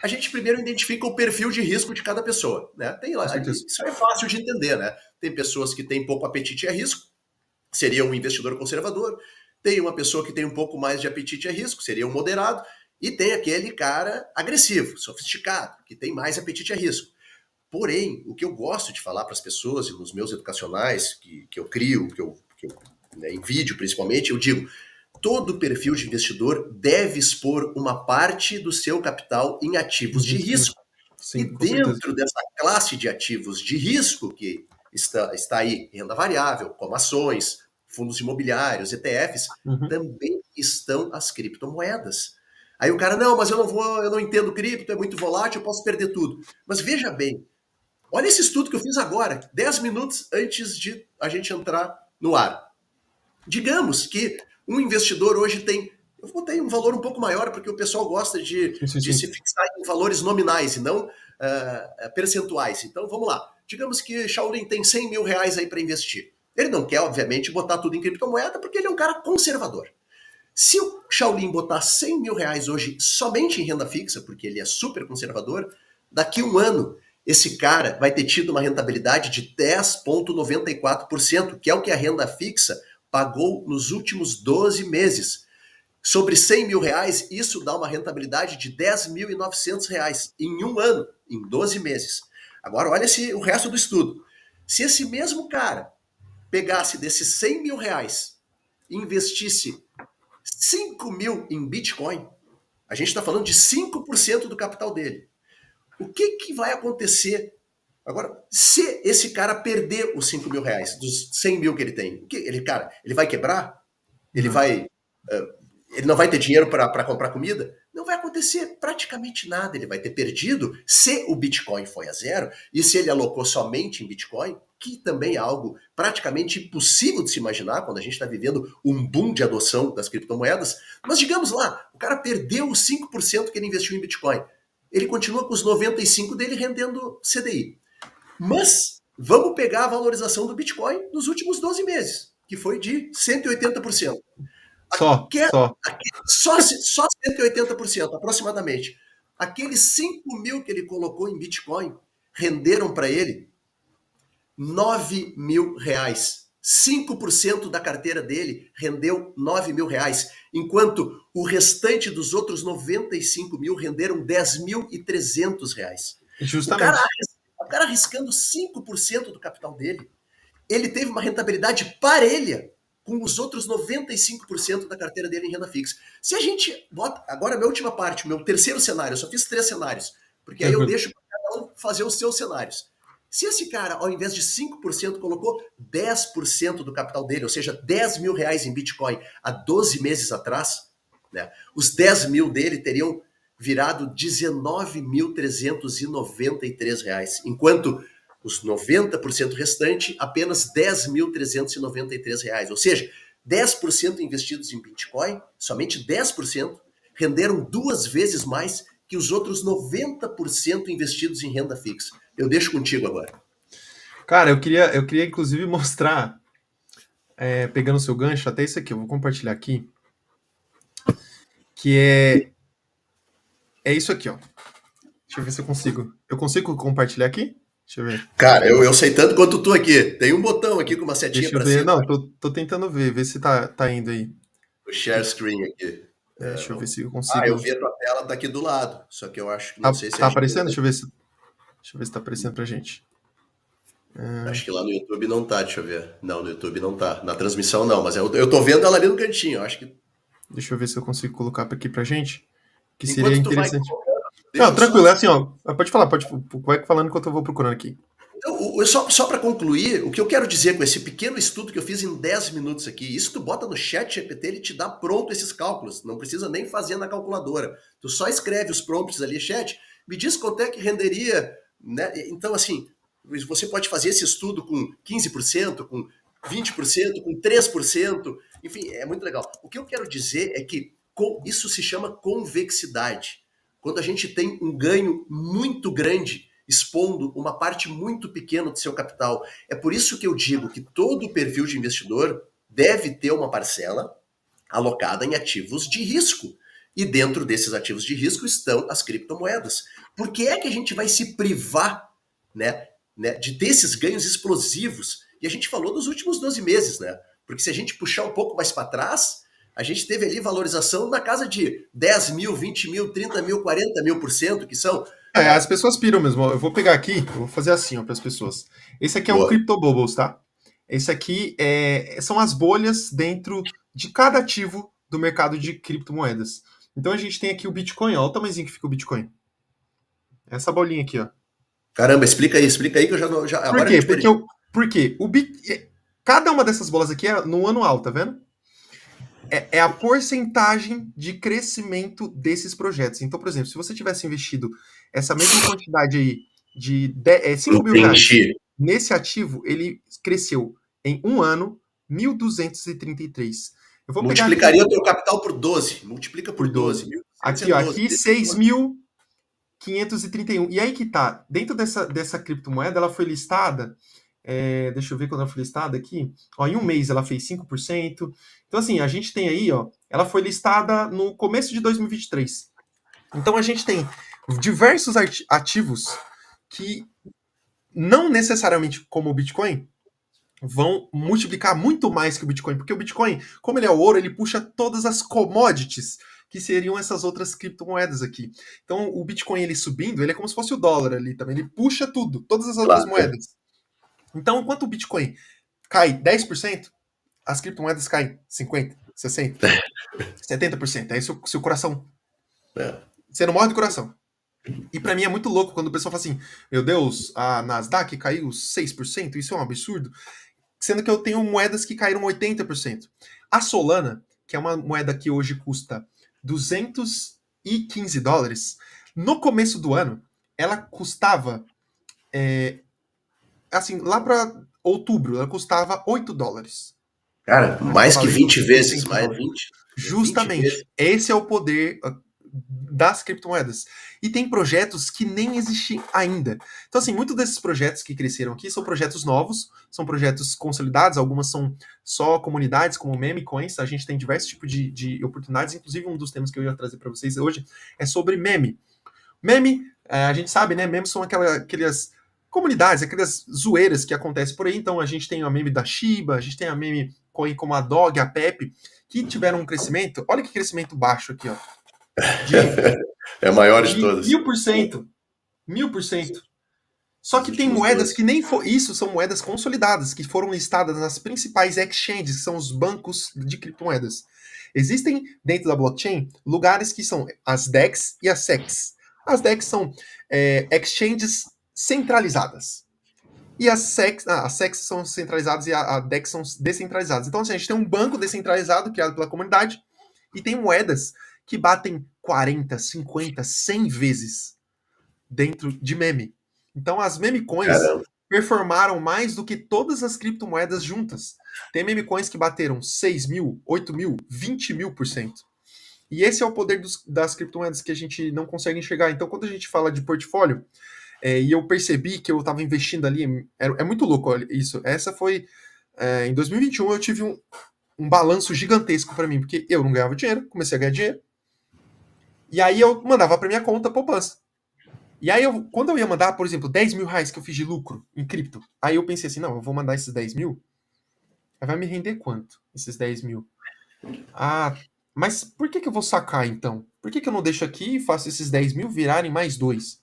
a gente primeiro identifica o perfil de risco de cada pessoa, né? Tem Com lá, certeza. isso é fácil de entender, né? Tem pessoas que têm pouco apetite a risco, seria um investidor conservador. Tem uma pessoa que tem um pouco mais de apetite a risco, seria um moderado. E tem aquele cara agressivo, sofisticado, que tem mais apetite a risco. Porém, o que eu gosto de falar para as pessoas, e nos meus educacionais que eu crio, né, em vídeo principalmente, eu digo: todo perfil de investidor deve expor uma parte do seu capital em ativos de risco. E Sim, com certeza. dentro dessa classe de ativos de risco, que está aí renda variável, como ações, fundos imobiliários, ETFs, Uhum. também estão as criptomoedas. Aí o cara, não, mas eu não entendo cripto, é muito volátil, eu posso perder tudo. Mas veja bem, olha esse estudo que eu fiz agora, 10 minutos antes de a gente entrar no ar. Digamos que um investidor hoje tem. Eu botei um valor um pouco maior, porque o pessoal gosta Sim, sim, de se sim. fixar em valores nominais e não percentuais. Então vamos lá. Digamos que Shaolin tem 100 mil reais aí para investir. Ele não quer, obviamente, botar tudo em criptomoeda, porque ele é um cara conservador. Se o Shaolin botar 100 mil reais hoje somente em renda fixa, porque ele é super conservador, daqui a um ano esse cara vai ter tido uma rentabilidade de 10,94%, que é o que a renda fixa pagou nos últimos 12 meses. Sobre 100 mil reais, isso dá uma rentabilidade de 10.900 reais em um ano, em 12 meses. Agora, olha o resto do estudo. Se esse mesmo cara pegasse desses 100 mil reais e investisse 5 mil em Bitcoin, a gente está falando de 5% do capital dele. O que vai acontecer agora, se esse cara perder os 5 mil reais, dos 100 mil que ele tem? Cara, ele vai quebrar? Ele Não. vai. Ele não vai ter dinheiro para comprar comida? Não vai acontecer praticamente nada. Ele vai ter perdido se o Bitcoin foi a zero e se ele alocou somente em Bitcoin, que também é algo praticamente impossível de se imaginar quando a gente está vivendo um boom de adoção das criptomoedas. Mas digamos lá, o cara perdeu os 5% que ele investiu em Bitcoin. Ele continua com os 95% dele rendendo CDI. Mas vamos pegar a valorização do Bitcoin nos últimos 12 meses, que foi de 180%. Aque- Só. só 180%, aproximadamente. Aqueles 5 mil que ele colocou em Bitcoin renderam para ele 9 mil reais. 5% da carteira dele rendeu 9 mil reais, enquanto o restante dos outros 95 mil renderam 10.300 reais. O cara, Justamente. o cara arriscando 5% do capital dele, ele teve uma rentabilidade parelha com os outros 95% da carteira dele em renda fixa. Se a gente bota. Agora, a minha última parte, o meu terceiro cenário, eu só fiz 3 cenários, porque aí eu Tranquilo. deixo para cada um fazer os seus cenários. Se esse cara, ao invés de 5%, colocou 10% do capital dele, ou seja, 10 mil reais em Bitcoin há 12 meses atrás, né, os 10 mil dele teriam virado 19.393 reais, enquanto os 90% restante, apenas 10.393 reais. Ou seja, 10% investidos em Bitcoin, somente 10%, renderam 2 vezes mais que os outros 90% investidos em renda fixa. Eu deixo contigo agora. Cara, eu queria inclusive mostrar, pegando o seu gancho, até isso aqui, eu vou compartilhar aqui, que é isso aqui, ó. Deixa eu ver se eu consigo. Eu consigo compartilhar aqui? Deixa eu ver. Cara, eu sei tanto quanto tu aqui. Tem um botão aqui com uma setinha Deixa eu para ver. cima, Não, tô tentando ver se tá indo aí. o share screen aqui. Deixa eu ver se eu Eu consigo. vi a tua tela, tá aqui do lado. Só que eu acho que não sei se Tá a gente. aparecendo? Deixa eu ver se tá aparecendo pra gente. Acho que lá no YouTube não tá, deixa eu ver. Não, no YouTube não tá. Na transmissão não, mas eu tô vendo ela ali no cantinho. Eu acho que. Deixa eu ver se eu consigo colocar aqui pra gente. Que seria Enquanto tu vai interessante. colocando, deixa Não, eu só. tranquilo, é assim, ó. Pode falar, vai falando enquanto eu vou procurando aqui. Então, só para concluir, o que eu quero dizer com esse pequeno estudo que eu fiz em 10 minutos aqui, isso tu bota no chat GPT, ele te dá pronto esses cálculos, não precisa nem fazer na calculadora. Tu só escreve os prompts ali, chat, me diz quanto é que renderia, né? Então, assim, você pode fazer esse estudo com 15%, com 20%, com 3%, enfim, é muito legal. O que eu quero dizer é que isso se chama convexidade. Quando a gente tem um ganho muito grande expondo uma parte muito pequena do seu capital. É por isso que eu digo que todo perfil de investidor deve ter uma parcela alocada em ativos de risco. E dentro desses ativos de risco estão as criptomoedas. Por que é que a gente vai se privar, de ter esses ganhos explosivos? E a gente falou dos últimos 12 meses, né? Porque se a gente puxar um pouco mais para trás, a gente teve ali valorização na casa de 10 mil, 20 mil, 30 mil, 40 mil por cento, que são. As pessoas piram mesmo. Eu vou pegar aqui, eu vou fazer assim, ó, para as pessoas. Esse aqui é um Boa. Crypto Bubbles, tá? Esse aqui são as bolhas dentro de cada ativo do mercado de criptomoedas. Então a gente tem aqui o Bitcoin, ó, olha o tamanhozinho que fica o Bitcoin. Essa bolinha aqui, ó. Caramba, explica aí que eu já não. Por Agora eu quê? te perdi. Porque cada uma dessas bolas aqui é no anual, tá vendo? É a porcentagem de crescimento desses projetos. Então, por exemplo, se você tivesse investido essa mesma quantidade aí de 5 mil reais Entendi. nesse ativo, ele cresceu em um ano 1.233. Eu vou pegar aqui Multiplicaria o teu capital por 12. Multiplica por por 12. 12. 1.200 Aqui, é ó, 12. aqui 6.531. E aí que tá, dentro dessa criptomoeda, ela foi listada, deixa eu ver quando ela foi listada aqui, ó, em um mês ela fez 5%. Então, assim, a gente tem aí, ó, ela foi listada no começo de 2023. Então, a gente tem diversos ativos que não necessariamente como o Bitcoin, vão multiplicar muito mais que o Bitcoin, porque o Bitcoin, como ele é o ouro, ele puxa todas as commodities que seriam essas outras criptomoedas aqui. Então, o Bitcoin ele subindo, ele é como se fosse o dólar ali também, ele puxa tudo, todas as outras Claro. moedas. Então, enquanto o Bitcoin cai 10%, as criptomoedas caem 50, 60, 70%. Aí seu coração, É. você não morre do coração. E para mim é muito louco quando o pessoal fala assim: meu Deus, a Nasdaq caiu 6%, isso é um absurdo. Sendo que eu tenho moedas que caíram 80%. A Solana, que é uma moeda que hoje custa $215, no começo do ano, ela custava, assim, lá para outubro, ela custava $8. Cara, O mais que equivalente 20 de vezes. 600 Mais dólares. 20. 20 vezes. Justamente. Esse é o poder das criptomoedas. E tem projetos que nem existem ainda. Então, assim, muitos desses projetos que cresceram aqui são projetos novos, são projetos consolidados, algumas são só comunidades, como meme coins. A gente tem diversos tipos de oportunidades, inclusive um dos temas que eu ia trazer para vocês hoje é sobre meme. Meme, a gente sabe, né? Memes são aquelas comunidades, aquelas zoeiras que acontecem por aí. Então, a gente tem a meme da Shiba, a gente tem a meme coin como a Dog, a Pepe, que tiveram um crescimento. Olha que crescimento baixo aqui, ó. É a maior de De todas. 1000%. 1000%. Só Nos que tem últimos moedas 12. que nem isso são moedas consolidadas, que foram listadas nas principais exchanges, que são os bancos de criptomoedas. Existem dentro da blockchain lugares que são as DEX e as SEX. As DEX são exchanges centralizadas. E as SEX são centralizadas e a DEX são descentralizadas. Então, assim, a gente tem um banco descentralizado criado pela comunidade e tem moedas que batem 40, 50, 100 vezes dentro de meme. Então, as meme coins Caramba. performaram mais do que todas as criptomoedas juntas. Tem meme coins que bateram 6 mil, 8 mil, 20 mil%. E esse é o poder das criptomoedas que a gente não consegue enxergar. Então, quando a gente fala de portfólio, e eu percebi que eu estava investindo ali, é muito louco olha, isso. Essa foi, em 2021 eu tive um balanço gigantesco para mim, porque eu não ganhava dinheiro, comecei a ganhar dinheiro, e aí eu mandava para minha conta poupança. E aí, quando eu ia mandar, por exemplo, 10 mil reais que eu fiz de lucro em cripto, aí eu pensei assim, não, eu vou mandar esses 10 mil, aí vai me render quanto? Esses 10 mil? Ah, mas por que eu vou sacar então? Por que eu não deixo aqui e faço esses 10 mil virarem mais dois?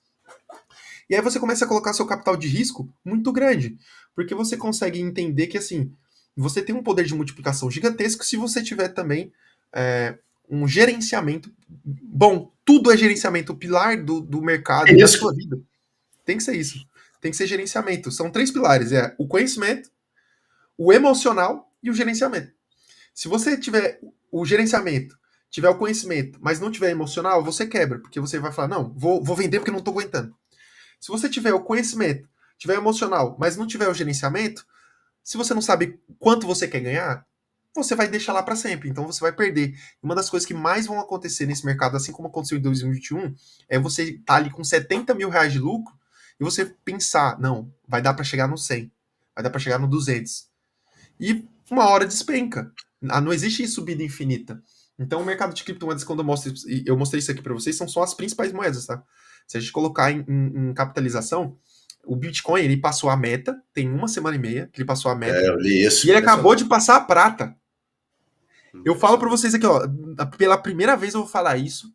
E aí você começa a colocar seu capital de risco muito grande, porque você consegue entender que, assim, você tem um poder de multiplicação gigantesco se você tiver também é, um gerenciamento bom. Tudo é gerenciamento, o pilar do É mercado e da isso. sua vida. Tem que ser isso. Tem que ser gerenciamento. São três pilares: é o conhecimento, o emocional e o gerenciamento. Se você tiver o gerenciamento, tiver o conhecimento, mas não tiver emocional, você quebra, porque você vai falar, não, vou vender porque não estou aguentando. Se você tiver o conhecimento, tiver o emocional, mas não tiver o gerenciamento, se você não sabe quanto você quer ganhar, você vai deixar lá para sempre, então você vai perder. Uma das coisas que mais vão acontecer nesse mercado, assim como aconteceu em 2021, é você estar tá ali com 70 mil reais de lucro e você pensar, não, vai dar para chegar no 100, vai dar para chegar no 200. E uma hora despenca. Não existe subida infinita. Então o mercado de criptomoedas, quando eu mostrei isso aqui para vocês, são só as principais moedas, tá? Se a gente colocar em capitalização, o Bitcoin ele passou a meta, tem uma semana e meia que ele passou a meta, Eu li e isso, ele acabou impressionante. de passar a prata. Eu falo para Impressionante. vocês aqui, ó, pela primeira vez eu vou falar isso.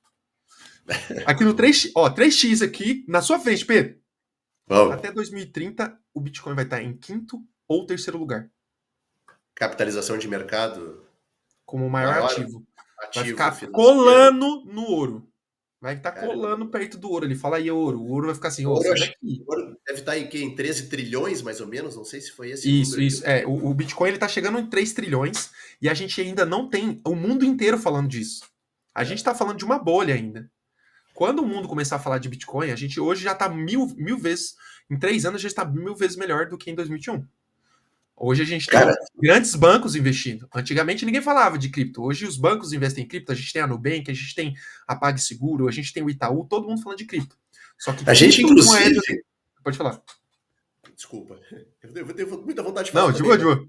Aqui no 3x, ó, 3x aqui, na sua frente, Pedro. Bom, Até 2030, o Bitcoin vai estar em quinto ou terceiro lugar, capitalização de mercado, como o maior maior ativo. Vai ativo ficar financeiro. colando no ouro. Vai estar Cara, colando perto do ouro. Ele fala aí, ouro. O ouro vai ficar assim, ô, ouro, sai acho que daqui. ouro deve estar em, quê? Em 13 trilhões, mais ou menos. Não sei se foi esse o Isso, número que eu. isso. É, o Bitcoin ele tá chegando em 3 trilhões e a gente ainda não tem o mundo inteiro falando disso. A gente É. tá falando de uma bolha ainda. Quando o mundo começar a falar de Bitcoin, a gente hoje já tá mil vezes, em 3 anos a gente tá 1000 vezes melhor do que em 2021. Hoje a gente Cara, tem grandes bancos investindo. Antigamente ninguém falava de cripto. Hoje os bancos investem em cripto. A gente tem a Nubank, a gente tem a PagSeguro, a gente tem o Itaú, todo mundo falando de cripto. Só que a gente, criptomoedas. inclusive. Pode falar. Desculpa, eu tenho muita vontade de falar Não, de também, boa, de mas boa.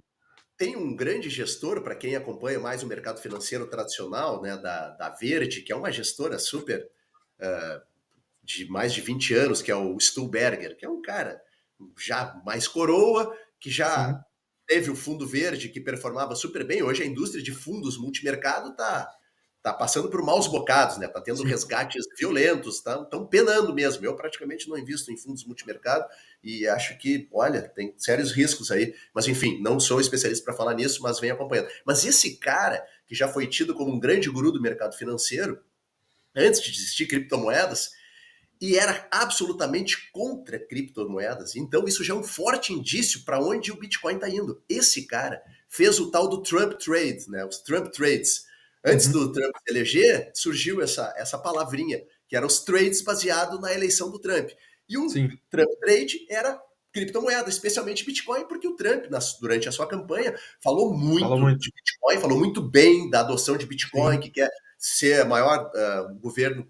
tem um grande gestor, para quem acompanha mais o mercado financeiro tradicional, né, da Verde, que é uma gestora super de mais de 20 anos, que é o Stuhlberger, que é um cara já mais coroa, que já Sim, teve o fundo verde, que performava super bem. Hoje a indústria de fundos multimercado tá passando por maus bocados, né? Tá tendo sim. resgates violentos, tão penando mesmo. Eu praticamente não invisto em fundos multimercado e acho que, olha, tem sérios riscos aí. Mas enfim, não sou especialista para falar nisso, mas venho acompanhando. Mas esse cara, que já foi tido como um grande guru do mercado financeiro, antes de existir criptomoedas, e era absolutamente contra criptomoedas. Então, isso já é um forte indício para onde o Bitcoin está indo. Esse cara fez o tal do Trump Trade, né? Os Trump Trades. Antes Uhum, do Trump se eleger, surgiu essa palavrinha, que eram os trades baseados na eleição do Trump. E um sim. Trump Trade era criptomoeda, especialmente Bitcoin, porque o Trump, durante a sua campanha, falou Fala muito muito. de Bitcoin, falou muito bem da adoção de Bitcoin, Sim. que quer ser o maior governo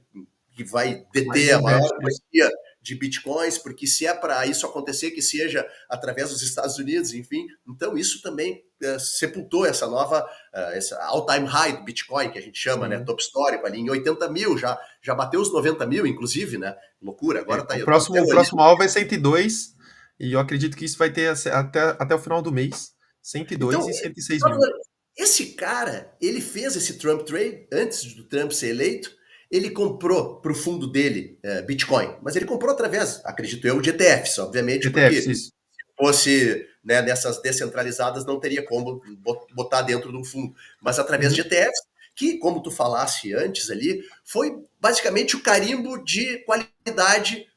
que vai Mais deter a maior investe isso. quantia de bitcoins, porque se é para isso acontecer, que seja através dos Estados Unidos, enfim. Então, isso também sepultou essa nova, essa all-time high do Bitcoin, que a gente chama, né? Sim. Top histórico ali em 80 mil, já bateu os 90 mil, inclusive, né? Loucura, agora É, tá aí, o eu tô próximo, até o olhando. próximo alvo é 102 e eu acredito que isso vai ter até o final do mês. 102 Então, e 106 mil. esse cara, ele fez esse Trump trade antes do Trump ser eleito. Ele comprou para o fundo dele Bitcoin, mas ele comprou através, acredito eu, de ETFs, obviamente, ETFs, porque isso. fosse né, nessas descentralizadas não teria como botar dentro de um fundo, mas através de Uhum. ETFs, que, como tu falasse antes ali, foi basicamente o carimbo de qualidade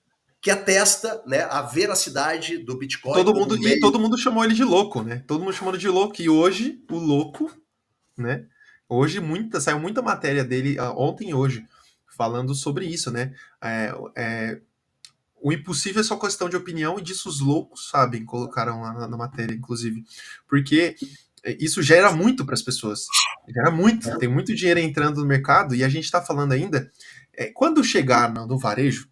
que atesta né, a veracidade do Bitcoin como meio. Todo mundo chamou ele de louco, né? Todo mundo chamando de louco. E hoje, o louco, né? Hoje saiu muita matéria dele ontem e hoje falando sobre isso, né? É, é, o impossível é só questão de opinião e disso os loucos sabem, colocaram lá na matéria, inclusive. Porque isso gera muito para as pessoas. Gera muito. Tem muito dinheiro entrando no mercado e a gente está falando ainda. Quando chegar no varejo,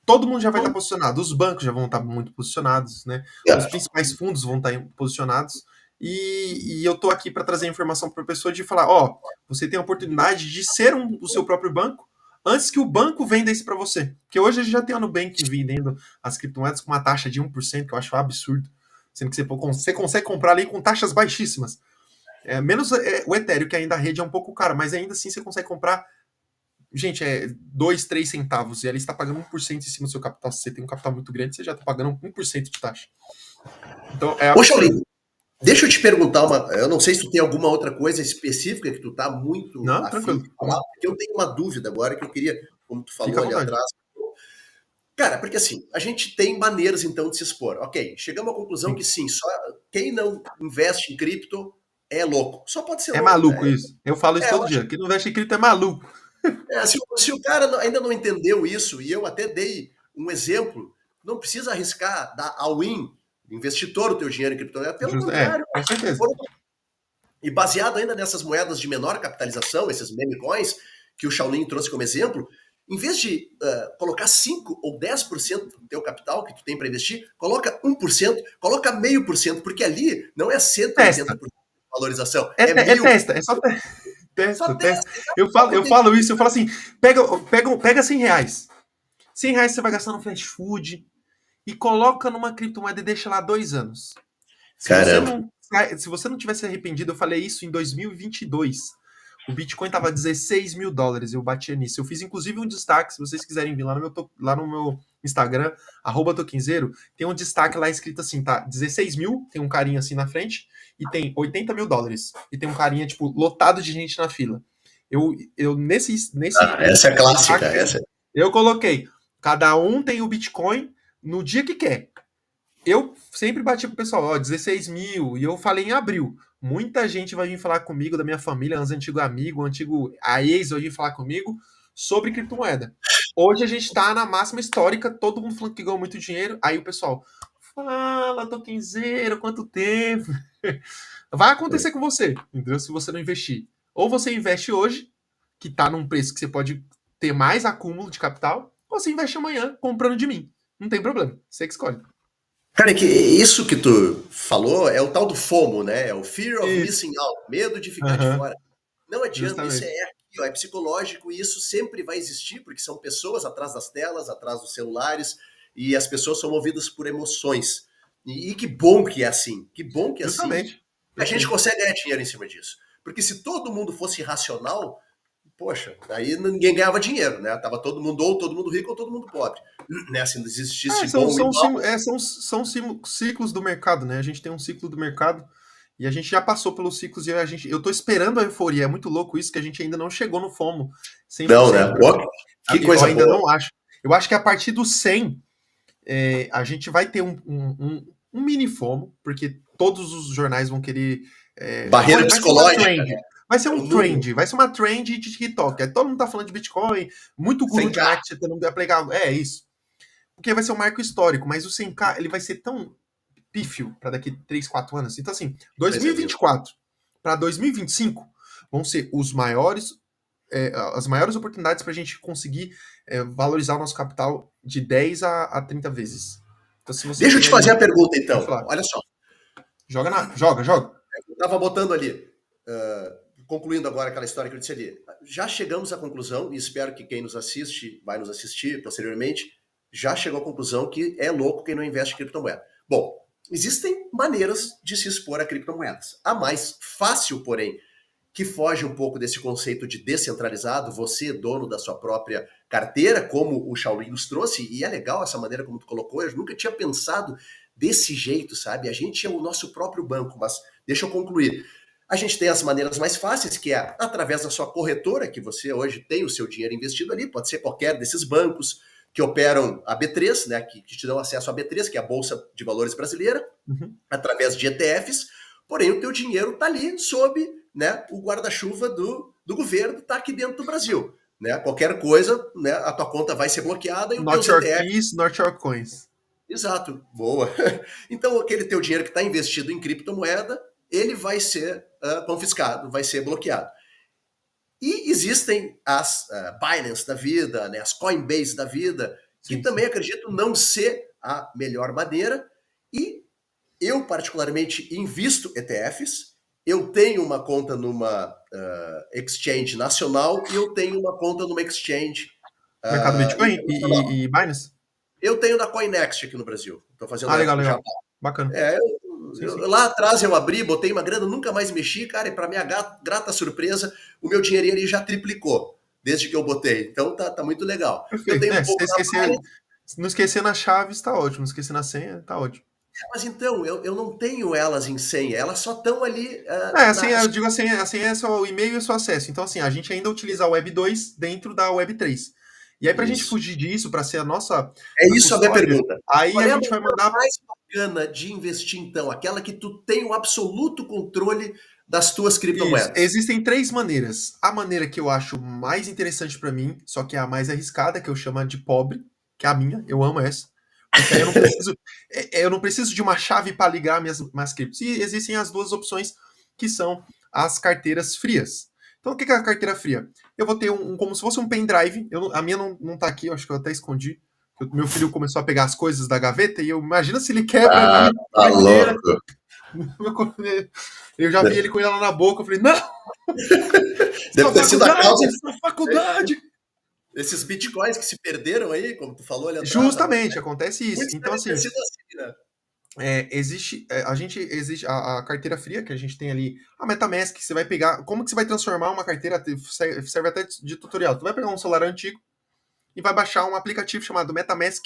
todo mundo já vai estar posicionado. Os bancos já vão estar muito posicionados, né? Os principais fundos vão estar posicionados. E eu estou aqui para trazer informação para a pessoa de falar: ó, você tem a oportunidade de ser o seu próprio banco antes que o banco venda isso para você. Porque hoje a gente já tem a Nubank vendendo as criptomoedas com uma taxa de 1%, que eu acho absurdo. Sendo que você consegue comprar ali com taxas baixíssimas. Menos o Ethereum, que ainda a rede é um pouco cara, mas ainda assim você consegue comprar. Gente, 2, 3 centavos. E ali está pagando 1% em cima do seu capital. Se você tem um capital muito grande, você já está pagando 1% de taxa. Então é Ô, absurdo. Shaolin, deixa eu te perguntar eu não sei se tu tem alguma outra coisa específica que tu tá muito Não, afim tranquilo. de falar, porque eu tenho uma dúvida agora que eu queria, como tu Fica falou à ali vontade. atrás. Cara, porque assim, a gente tem maneiras então de se expor. Ok, chegamos à conclusão que Sim. sim, só quem não investe em cripto é louco. Só pode ser É louco, maluco né? isso. Eu falo isso Eu todo acho dia. Quem não investe em cripto é maluco. se o cara ainda não entendeu isso, e eu até dei um exemplo, não precisa arriscar, dar all-in, investir todo o teu dinheiro em criptomoeda. Pelo contrário, Com certeza. e baseado ainda nessas moedas de menor capitalização, esses meme coins que o Shaolin trouxe como exemplo, em vez de colocar 5 ou 10% do teu capital que tu tem para investir, coloca 1%, coloca 0,5%, porque ali não é cento e Testa. oitenta por cento de valorização, É, é é 1000%. testa. É só Só testa, testa. testa, só Eu poder. falo isso, eu falo assim: pega R$ 100. R$ 100 você vai gastar no fast food e coloca numa criptomoeda e deixa lá 2 anos. Se você Caramba. não, se você não tivesse arrependido, eu falei isso em 2022. O Bitcoin estava US$ 16.000, eu batia nisso. Eu fiz inclusive um destaque, se vocês quiserem vir lá no meu Instagram, @toquinzeiro, tem um destaque lá escrito assim, tá? 16 mil, tem um carinha assim na frente, e tem US$ 80.000. E tem um carinha, tipo, lotado de gente na fila. Eu Ah, essa é clássica, destaque, essa. eu coloquei, cada um tem o Bitcoin no dia que quer. Eu sempre bati pro pessoal, 16 mil, e eu falei em abril. Muita gente vai vir falar comigo, da minha família, uns antigos amigos, a ex vai vir falar comigo sobre criptomoeda. Hoje a gente tá na máxima histórica, todo mundo falando que ganhou muito dinheiro. Aí o pessoal, fala, tokenzeiro, quanto tempo? Vai acontecer com você, entendeu? Se você não investir. Ou você investe hoje, que tá num preço que você pode ter mais acúmulo de capital, ou você investe amanhã comprando de mim. Não tem problema, você que escolhe. Cara, é que isso que tu falou é o tal do FOMO, né? É o Fear of Isso. Missing Out, medo de ficar de Aham, fora. Não adianta, isso justamente. aqui, ó, é psicológico e isso sempre vai existir, porque são pessoas atrás das telas, atrás dos celulares, e as pessoas são movidas por emoções. E que bom que é assim, que bom que é assim. Justamente. A gente Perfeito. consegue ganhar dinheiro em cima disso. Porque se todo mundo fosse racional, poxa, aí ninguém ganhava dinheiro, né? Tava todo mundo, ou todo mundo rico, ou todo mundo pobre. Né? Se não existisse São, bom e são, mal. ciclos do mercado, né? A gente tem um ciclo do mercado e a gente já passou pelos ciclos e eu tô esperando a euforia. É muito louco isso que a gente ainda não chegou no FOMO Não, né? 100%. Ó, que Eu coisa ainda boa. não acho. Eu acho que a partir do 100, a gente vai ter um mini FOMO, porque todos os jornais vão querer. Barreira Vai ser uma psicológica, trend. né? Vai ser É um um número. trend, vai ser uma trend de TikTok. Aí todo mundo tá falando de Bitcoin, muito guru de 100K. marketing tentando aplicar. É isso. Porque vai ser um marco histórico, mas o 100K ele vai ser tão pífio para daqui 3, 4 anos. Então, assim, Que coisa linda. 2024 para 2025 vão ser as maiores oportunidades para a gente conseguir valorizar o nosso capital de 10 a 30 vezes. Então, se você Deixa eu tem te fazer aí, a pergunta, pode então. falar, Olha só. joga. Eu estava botando ali, concluindo agora aquela história que eu disse ali. Já chegamos à conclusão, e espero que quem nos assiste, vai nos assistir posteriormente, já chegou à conclusão que é louco quem não investe em criptomoeda. Bom, existem maneiras de se expor a criptomoedas. A mais fácil, porém, que foge um pouco desse conceito de descentralizado, você dono da sua própria carteira, como o Shaolin nos trouxe, e é legal essa maneira como tu colocou, eu nunca tinha pensado desse jeito, sabe? A gente é o nosso próprio banco, mas deixa eu concluir. A gente tem as maneiras mais fáceis, que é através da sua corretora, que você hoje tem o seu dinheiro investido ali, pode ser qualquer desses bancos que operam a B3, né, que te dão acesso à B3, que é a Bolsa de Valores Brasileira, Uhum. através de ETFs, porém o teu dinheiro está ali sob, né, o guarda-chuva do governo, está aqui dentro do Brasil. Né? Qualquer coisa, né, a tua conta vai ser bloqueada e os Not teus your ETFs. keys, not your coins. Exato, boa. Então, aquele teu dinheiro que está investido em criptomoeda, ele vai ser confiscado, vai ser bloqueado. E existem as Binance da vida, né, as Coinbase da vida, que Sim, também sim. acredito não ser a melhor maneira. E eu, particularmente, invisto ETFs Eu tenho uma conta numa exchange nacional e eu tenho uma conta numa exchange Mercado Bitcoin internacional. e Binance? Eu tenho da Coinext aqui no Brasil. Estou fazendo Ah, legal, o jabá. legal. Bacana. É, Sim, sim. lá atrás eu abri, botei uma grana, nunca mais mexi, cara, e para minha grata surpresa, o meu dinheirinho ali já triplicou desde que eu botei. Então tá muito legal. Eu Perfeito. tenho um Se você pouco da esquecer, se não esquecer na chave, está ótimo. Não esquecer na senha, tá ótimo. mas então, eu não tenho elas em senha, elas só estão ali Assim, eu digo assim, é só o e-mail e o seu acesso. Então, assim, a gente ainda utiliza a Web 2 dentro da Web 3. E aí, para a gente Isso. fugir disso, para ser a nossa É a isso a minha custódia, pergunta. aí Qual a é a gente vai maneira mandar. mais bacana de investir, então? Aquela que tu tem o absoluto controle das tuas Isso. criptomoedas. Existem três maneiras. A maneira que eu acho mais interessante para mim, só que é a mais arriscada, que eu chamo de pobre, que é a minha, eu amo essa. Porque aí eu não preciso de uma chave para ligar minhas criptos. E existem as duas opções, que são as carteiras frias. Então, o que é a carteira fria? Eu vou ter como se fosse um pendrive. A minha não tá aqui, eu acho que eu até escondi. Meu filho começou a pegar as coisas da gaveta e eu imagina se ele quebra a Ah, minha tá carteira. louco. Eu já vi ele com ela na boca, eu falei, não, Deve ter sido a causa isso na faculdade. desses bitcoins que se perderam aí, como tu falou ali atrás. Justamente, acontece isso. Muitos Então, devem ter assim, sido assim, né? existe a carteira fria que a gente tem ali, a MetaMask, que você vai pegar, como que você vai transformar uma carteira, serve até de tutorial, tu vai pegar um celular antigo e vai baixar um aplicativo chamado MetaMask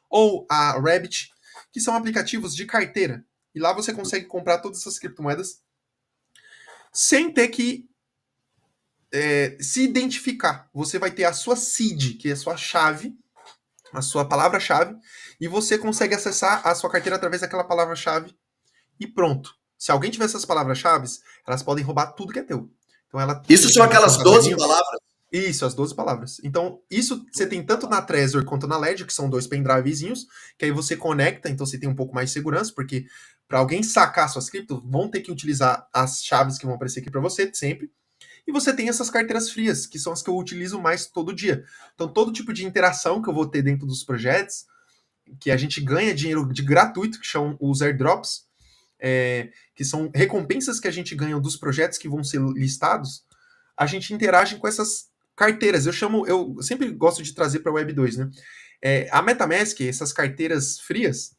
ou a Rabbit, que são aplicativos de carteira, e lá você consegue comprar todas essas criptomoedas sem ter que se identificar. Você vai ter a sua seed, que é a sua chave, a sua palavra-chave, e você consegue acessar a sua carteira através daquela palavra-chave e pronto. Se alguém tiver essas palavras-chave, elas podem roubar tudo que é teu. Então ela Isso são vai ter um aquelas 12 caderninho. palavras. Isso, as 12 palavras. Então, isso você tem tanto na Trezor quanto na Ledger, que são dois pendrivezinhos, que aí você conecta, então você tem um pouco mais de segurança, porque para alguém sacar suas criptos, vão ter que utilizar as chaves que vão aparecer aqui para você, sempre. E você tem essas carteiras frias, que são as que eu utilizo mais todo dia. Então, todo tipo de interação que eu vou ter dentro dos projetos, que a gente ganha dinheiro de gratuito, que são os airdrops, que são recompensas que a gente ganha dos projetos que vão ser listados, a gente interage com essas carteiras. Eu sempre gosto de trazer para a Web 2, né? A MetaMask, essas carteiras frias,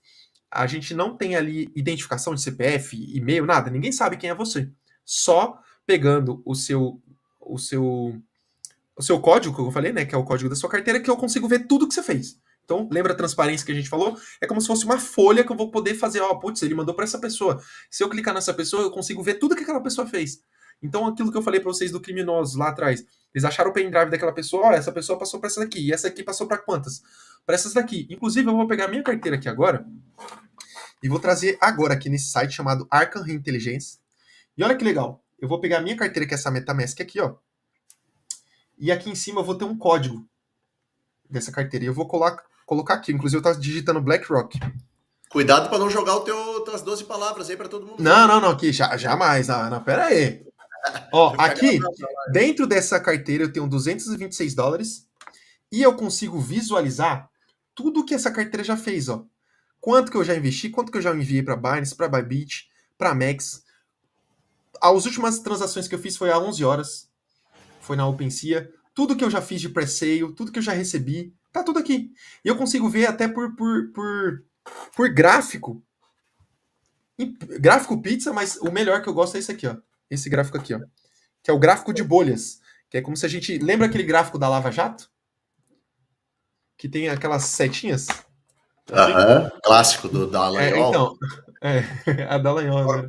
a gente não tem ali identificação de CPF, e-mail, nada. Ninguém sabe quem é você. Só pegando o seu o seu código, que eu falei, né, que é o código da sua carteira, que eu consigo ver tudo que você fez. Então, lembra a transparência que a gente falou? É como se fosse uma folha que eu vou poder fazer, ó, putz, ele mandou para essa pessoa. Se eu clicar nessa pessoa, eu consigo ver tudo que aquela pessoa fez. Então, aquilo que eu falei para vocês do criminoso lá atrás, eles acharam o pendrive daquela pessoa, ó, essa pessoa passou para essa daqui, e essa aqui passou para quantas? Para essas daqui. Inclusive, eu vou pegar minha carteira aqui agora e vou trazer agora aqui nesse site chamado Arkham Intelligence. E olha que legal. Eu vou pegar a minha carteira, que é essa MetaMask aqui, ó. E aqui em cima eu vou ter um código dessa carteira. E eu vou colocar aqui. Inclusive, eu tava digitando BlackRock. Cuidado para não jogar tuas 12 palavras aí para todo mundo ver, Não, hein? não, não, aqui, jamais. Não, pera aí. Ó, Vai ficar aqui, gravado lá. dentro dessa carteira eu tenho $226 e eu consigo visualizar tudo que essa carteira já fez, ó. Quanto que eu já investi, quanto que eu já enviei para Binance, para Bybit, para Max. As últimas transações que eu fiz foi há 11 horas. Foi na OpenSea. Tudo que eu já fiz de pre-sale, tudo que eu já recebi, tá tudo aqui. E eu consigo ver até por gráfico. Gráfico pizza, mas o melhor que eu gosto é esse aqui, ó. Esse gráfico aqui, ó. Que é o gráfico de bolhas. Que é como se a gente. Lembra aquele gráfico da Lava Jato? Que tem aquelas setinhas? Assim? Aham, clássico do Dallagnol. Então. É, a Dallagnol agora.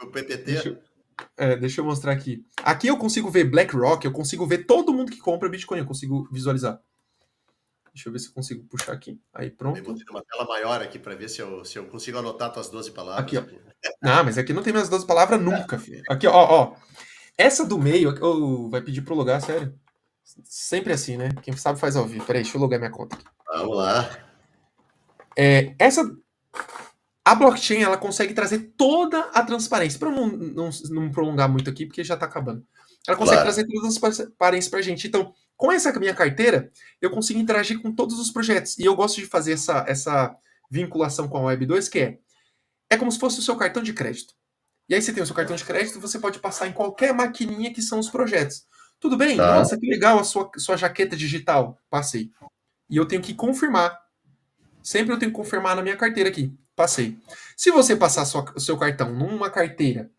O PPT. Deixa, deixa eu mostrar aqui. Aqui eu consigo ver BlackRock, eu consigo ver todo mundo que compra Bitcoin, eu consigo visualizar. Deixa eu ver se eu consigo puxar aqui. Aí, Eu pronto. botei uma tela maior aqui para ver se eu consigo anotar tuas 12 Aqui, palavras ó. aqui. Não, mas aqui não tem minhas 12 palavras nunca, filho. Aqui, ó. Essa do meio, vai pedir pro logar, sério? Sempre assim, né? Quem sabe faz ao vivo. Peraí, deixa eu logar minha conta aqui. Vamos lá. A blockchain, ela consegue trazer toda a transparência. Para não prolongar muito aqui, porque já tá acabando. Ela consegue Claro. trazer toda a transparência pra gente. Então, com essa minha carteira, eu consigo interagir com todos os projetos. E eu gosto de fazer essa vinculação com a Web 2, que é como se fosse o seu cartão de crédito. E aí você tem o seu cartão de crédito, você pode passar em qualquer maquininha que são os projetos. Tudo bem? Tá. Nossa, que legal a sua jaqueta digital. Passei. E eu tenho que confirmar. Sempre eu tenho que confirmar na minha carteira aqui. Passei. Se você passar o seu cartão numa carteira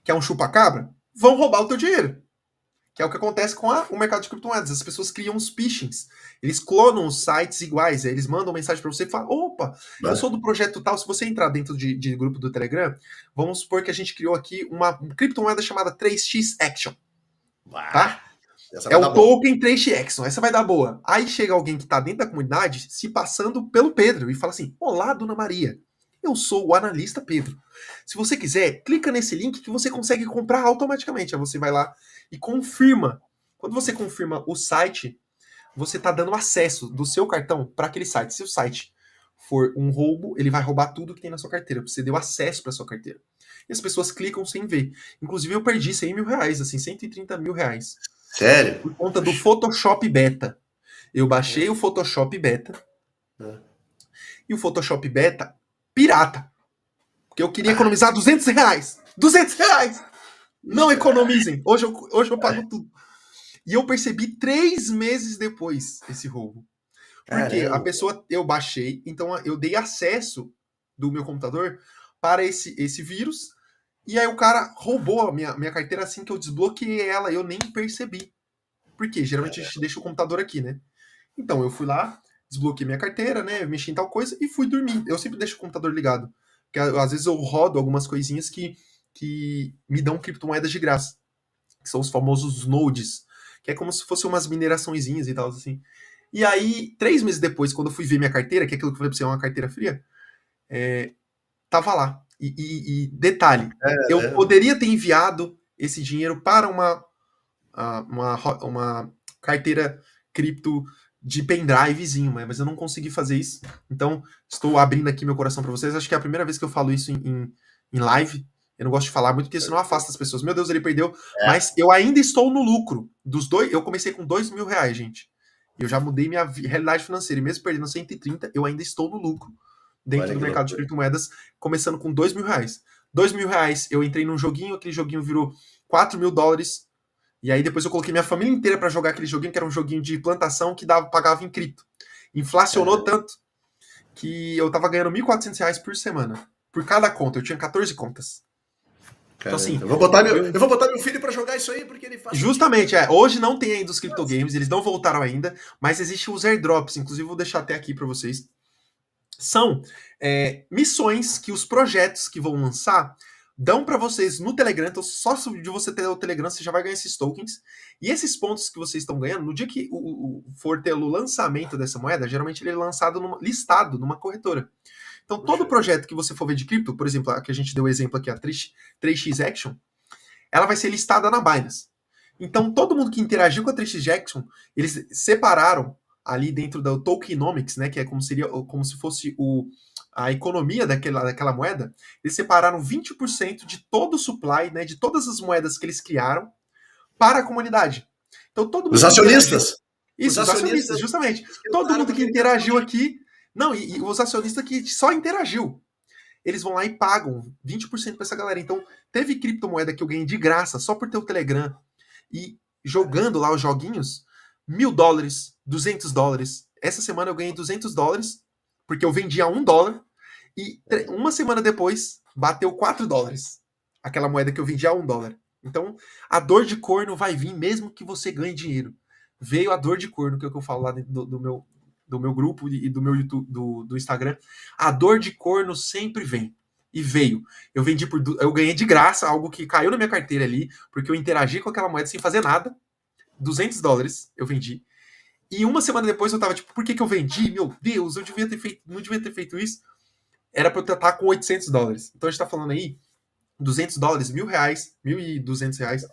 que é um chupa-cabra, vão roubar o teu dinheiro. Que é o que acontece com o mercado de criptomoedas. As pessoas criam uns phishings. Eles clonam os sites iguais. Aí eles mandam mensagem para você e falam: opa, eu sou do projeto tal. Se você entrar dentro de grupo do Telegram, vamos supor que a gente criou aqui uma criptomoeda chamada 3x Action. Tá? Bah, essa É vai o dar bom. token 3x Action. Essa vai dar boa. Aí chega alguém que está dentro da comunidade se passando pelo Pedro e fala assim: olá, dona Maria. Eu sou o analista Pedro. Se você quiser, clica nesse link que você consegue comprar automaticamente. Aí você vai lá e confirma. Quando você confirma o site, você está dando acesso do seu cartão para aquele site. Se o site for um roubo, ele vai roubar tudo que tem na sua carteira. Você deu acesso para sua carteira. E as pessoas clicam sem ver. Inclusive, eu perdi 100 mil reais, assim, 130 mil reais. Sério? Por conta do Puxa. Photoshop Beta. Eu baixei o Photoshop Beta. É. E o Photoshop Beta pirata. Porque eu queria Ah, economizar 200 reais. 200 reais! Não economizem. Hoje eu pago tudo. E eu percebi 3 meses depois esse roubo. Porque a caramba. pessoa, eu baixei, então eu dei acesso do meu computador para esse vírus. E aí o cara roubou a minha carteira assim que eu desbloqueei ela. Eu nem percebi. Porque geralmente a gente deixa o computador aqui, né? Então eu fui lá, desbloqueei minha carteira, né? Mexi em tal coisa e fui dormir. Eu sempre deixo o computador ligado. Porque às vezes eu rodo algumas coisinhas que me dão criptomoedas de graça. Que são os famosos nodes. Que é como se fossem umas mineraçõezinhas e tal, assim. E aí, 3 meses depois, quando eu fui ver minha carteira, que é aquilo que eu falei pra você, é uma carteira fria, tava lá. E detalhe, eu Caramba. poderia ter enviado esse dinheiro para uma carteira cripto de pendrivezinho, mas eu não consegui fazer isso. Então, estou abrindo aqui meu coração para vocês. Acho que é a primeira vez que eu falo isso em live. Eu não gosto de falar muito, porque senão afasta as pessoas. Meu Deus, ele perdeu. É, Mas eu ainda estou no lucro. Dos dois, eu comecei com 2 mil reais, gente. Eu já mudei minha realidade financeira. E mesmo perdendo 130, eu ainda estou no lucro dentro olha do que mercado de loucura. criptomoedas, começando com 2 mil reais. 2 mil reais, eu entrei num joguinho, aquele joguinho virou 4 mil dólares. E aí depois eu coloquei minha família inteira para jogar aquele joguinho, que era um joguinho de plantação que pagava em cripto. Inflacionou Caramba. tanto que eu tava ganhando R$ 1.400 por semana. Por cada conta. Eu tinha 14 contas. Então, assim, Caramba. Eu foi vou botar meu filho pra jogar isso aí porque ele faz sentido. justamente, hoje não tem ainda os criptogames, eles não voltaram ainda, mas existe os airdrops, inclusive vou deixar até aqui para vocês. São missões que os projetos que vão lançar dão para vocês no Telegram. Então, só de você ter o Telegram, você já vai ganhar esses tokens. E esses pontos que vocês estão ganhando, no dia que for ter o lançamento dessa moeda, geralmente ele é lançado listado numa corretora. Então, todo Puxa. projeto que você for ver de cripto, por exemplo, a que a gente deu o exemplo aqui, a 3x Action, ela vai ser listada na Binance. Então, todo mundo que interagiu com a 3x Action, eles separaram ali dentro do tokenomics, né, que é como se fosse a economia daquela moeda, eles separaram 20% de todo o supply, né, de todas as moedas que eles criaram para a comunidade. Então, todo Os mundo que interagiu. acionistas. Os Isso, os acionistas, acionistas justamente. Todo esquentaram mundo com que aquele cartão interagiu de. aqui. Não, e os acionistas que só interagiu. Eles vão lá e pagam 20% para essa galera. Então, teve criptomoeda que eu ganhei de graça só por ter o Telegram e jogando lá os joguinhos, US$ 1.000, US$ 200. Essa semana eu ganhei US$ 200 porque eu vendi a US$ 1 e uma semana depois bateu US$ 4. Aquela moeda que eu vendi a US$ 1. Então, a dor de corno vai vir mesmo que você ganhe dinheiro. Veio a dor de corno, que é o que eu falo lá dentro do meu grupo e do meu YouTube, do Instagram. A dor de corno sempre vem. E veio. Eu ganhei de graça algo que caiu na minha carteira ali, porque eu interagi com aquela moeda sem fazer nada. US$ 200 eu vendi. E uma semana depois eu tava tipo, por que eu vendi? Meu Deus, eu devia ter feito, não devia ter feito isso. Era pra eu estar com US$ 800. Então a gente tá falando aí US$ 200, R$ 1.000, R$ 1.200,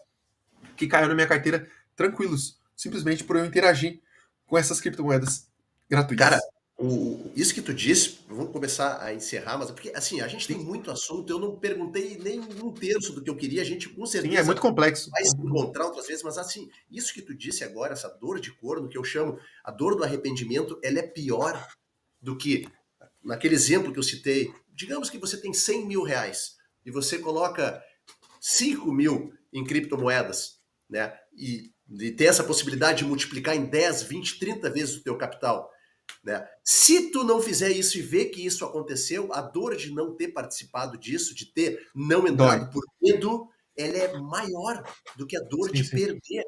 que caiu na minha carteira tranquilos, simplesmente por eu interagir com essas criptomoedas Cara, gratuitas. isso que tu disse, vamos começar a encerrar, mas porque assim, a gente tem muito assunto, eu não perguntei nem um terço do que eu queria, a gente com Sim, é muito certeza complexo. vai se encontrar outras vezes, mas assim, isso que tu disse agora, essa dor de corno que eu chamo, a dor do arrependimento, ela é pior do que naquele exemplo que eu citei. Digamos que você tem 100 mil reais. e você coloca 5 mil em criptomoedas, né? E ter essa possibilidade de multiplicar em 10, 20, 30 vezes o teu capital, né? Se tu não fizer isso e ver que isso aconteceu, a dor de não ter participado disso, de ter não Dói. entrado por medo, ela é maior do que a dor Sim, de sim. perder.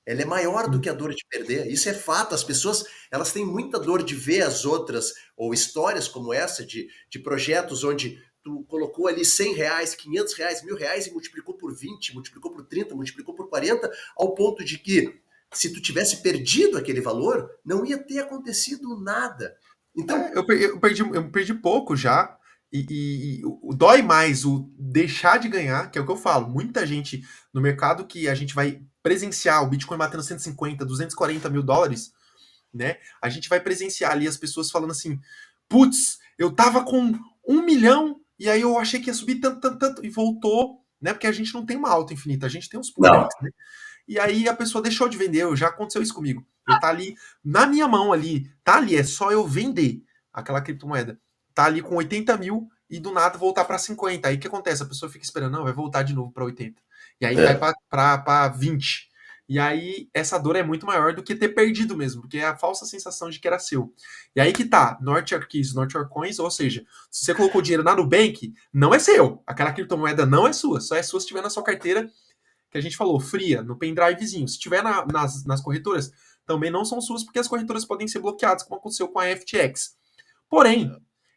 Ela é maior do Sim. que a dor de perder. Isso é fato. As pessoas, elas têm muita dor de ver as outras, ou histórias como essa, de projetos onde tu colocou ali R$ 100, R$ 500, R$ 1.000 e multiplicou por 20, multiplicou por 30, multiplicou por 40, ao ponto de que, se tu tivesse perdido aquele valor, não ia ter acontecido nada. Então, Eu perdi pouco já. Dói mais o deixar de ganhar, que é o que eu falo. Muita gente no mercado que a gente vai presenciar o Bitcoin batendo 150, 240 mil dólares, né? A gente vai presenciar ali as pessoas falando assim: putz, eu tava com 1 milhão e aí eu achei que ia subir tanto, tanto, tanto, e voltou, né? Porque a gente não tem uma alta infinita, a gente tem uns não. pullbacks, né? E aí a pessoa deixou de vender, já aconteceu isso comigo. Eu tá ali na minha mão ali, tá ali, é só eu vender aquela criptomoeda. Tá ali com 80 mil e do nada voltar para 50. Aí o que acontece? A pessoa fica esperando, não, vai voltar de novo para 80. E aí vai É. para 20. E aí essa dor é muito maior do que ter perdido mesmo, porque é a falsa sensação de que era seu. E aí que tá, Northshore Keys, Northshore Coins, ou seja, se você colocou dinheiro na Nubank, não é seu. Aquela criptomoeda não é sua, só é sua se estiver na sua carteira que a gente falou, fria, no pendrivezinho. Se tiver nas corretoras, também não são suas, porque as corretoras podem ser bloqueadas, como aconteceu com a FTX. Porém,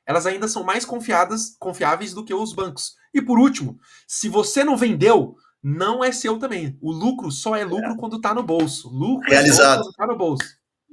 elas ainda são mais confiáveis do que os bancos. E por último, se você não vendeu, não é seu também. O lucro só é lucro quando está no bolso. Lucro é bom Realizado. quando está no bolso.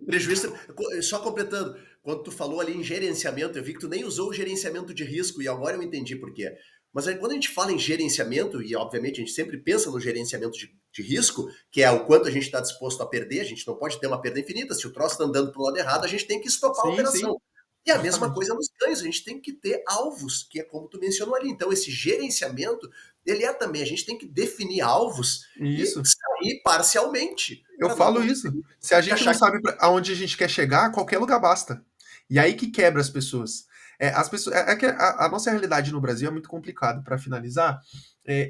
Prejuízo. Só completando, quando tu falou ali em gerenciamento, eu vi que tu nem usou o gerenciamento de risco e agora eu entendi por quê. Mas aí, quando a gente fala em gerenciamento, e obviamente a gente sempre pensa no gerenciamento de risco, que é o quanto a gente está disposto a perder, a gente não pode ter uma perda infinita. Se o troço está andando para o lado errado, a gente tem que estopar a Sim, operação. sim. E a mesma Justamente. coisa nos ganhos, a gente tem que ter alvos, que é como tu mencionou ali. Então, esse gerenciamento, ele é também, a gente tem que definir alvos e Isso. sair parcialmente, Eu para não falo acontecer isso. Se a de gente não achar que sabe aonde a gente quer chegar, qualquer lugar basta. E aí que quebra as pessoas. As pessoas é que a nossa realidade no Brasil é muito complicado. Para finalizar,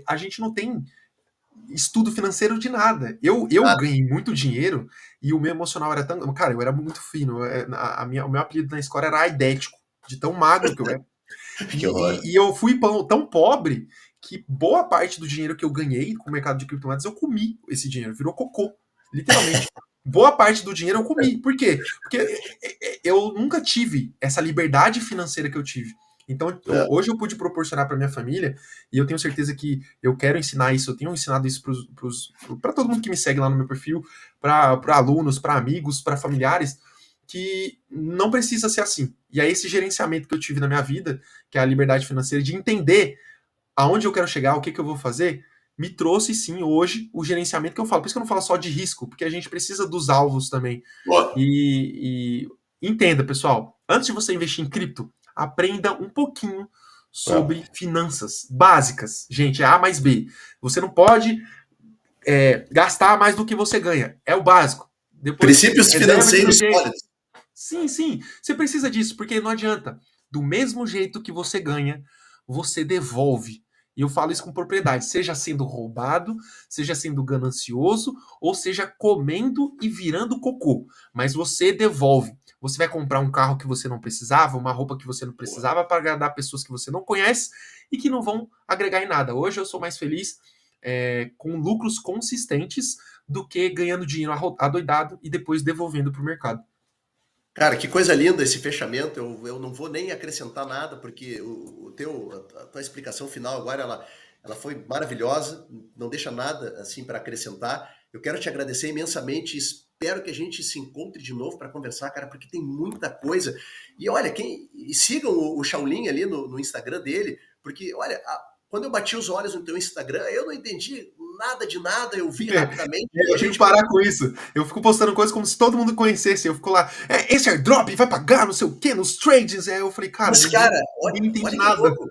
a gente não tem estudo financeiro de nada. Eu ah, ganhei muito dinheiro e o meu emocional era tão. Cara, eu era muito fino. O meu apelido na escola era aidético, de tão magro que eu era. que horror. E eu fui tão pobre que boa parte do dinheiro que eu ganhei com o mercado de criptomoedas, eu comi esse dinheiro, virou cocô, literalmente. Boa parte do dinheiro eu comi. Por quê? Porque eu nunca tive essa liberdade financeira que eu tive. Então, É. hoje eu pude proporcionar para minha família, e eu tenho certeza que eu quero ensinar isso, eu tenho ensinado isso para todo mundo que me segue lá no meu perfil, para alunos, para amigos, para familiares, que não precisa ser assim. E aí, esse gerenciamento que eu tive na minha vida, que é a liberdade financeira, de entender aonde eu quero chegar, o que, que eu vou fazer, me trouxe sim hoje o gerenciamento que eu falo. Por isso que eu não falo só de risco, porque a gente precisa dos alvos também. Boa. E entenda, pessoal, antes de você investir em cripto, aprenda um pouquinho É. sobre finanças básicas. Gente, é A mais B. Você não pode gastar mais do que você ganha. É o básico. Depois, Princípios reserva de financeiros emergência. sólidos. Sim, sim. Você precisa disso, porque não adianta. Do mesmo jeito que você ganha, você devolve. E eu falo isso com propriedade, seja sendo roubado, seja sendo ganancioso, ou seja comendo e virando cocô. Mas você devolve. Você vai comprar um carro que você não precisava, uma roupa que você não Boa. precisava para agradar pessoas que você não conhece e que não vão agregar em nada. Hoje eu sou mais feliz com lucros consistentes do que ganhando dinheiro adoidado e depois devolvendo para o mercado. Cara, que coisa linda esse fechamento. Eu não vou nem acrescentar nada, porque a tua explicação final agora ela foi maravilhosa. Não deixa nada assim para acrescentar. Eu quero te agradecer imensamente. Espero que a gente se encontre de novo para conversar, cara, porque tem muita coisa. E olha, sigam o Shaolin ali no Instagram dele, porque olha, quando eu bati os olhos no teu Instagram, eu não entendi nada de nada. Eu vi rapidamente e a Eu tenho que gente parar com isso. Eu fico postando coisas como se todo mundo conhecesse. Eu fico lá, esse airdrop vai pagar, não sei o quê, nos trades. Eu falei, cara, Mas, cara, ninguém entende olha que nada. louco.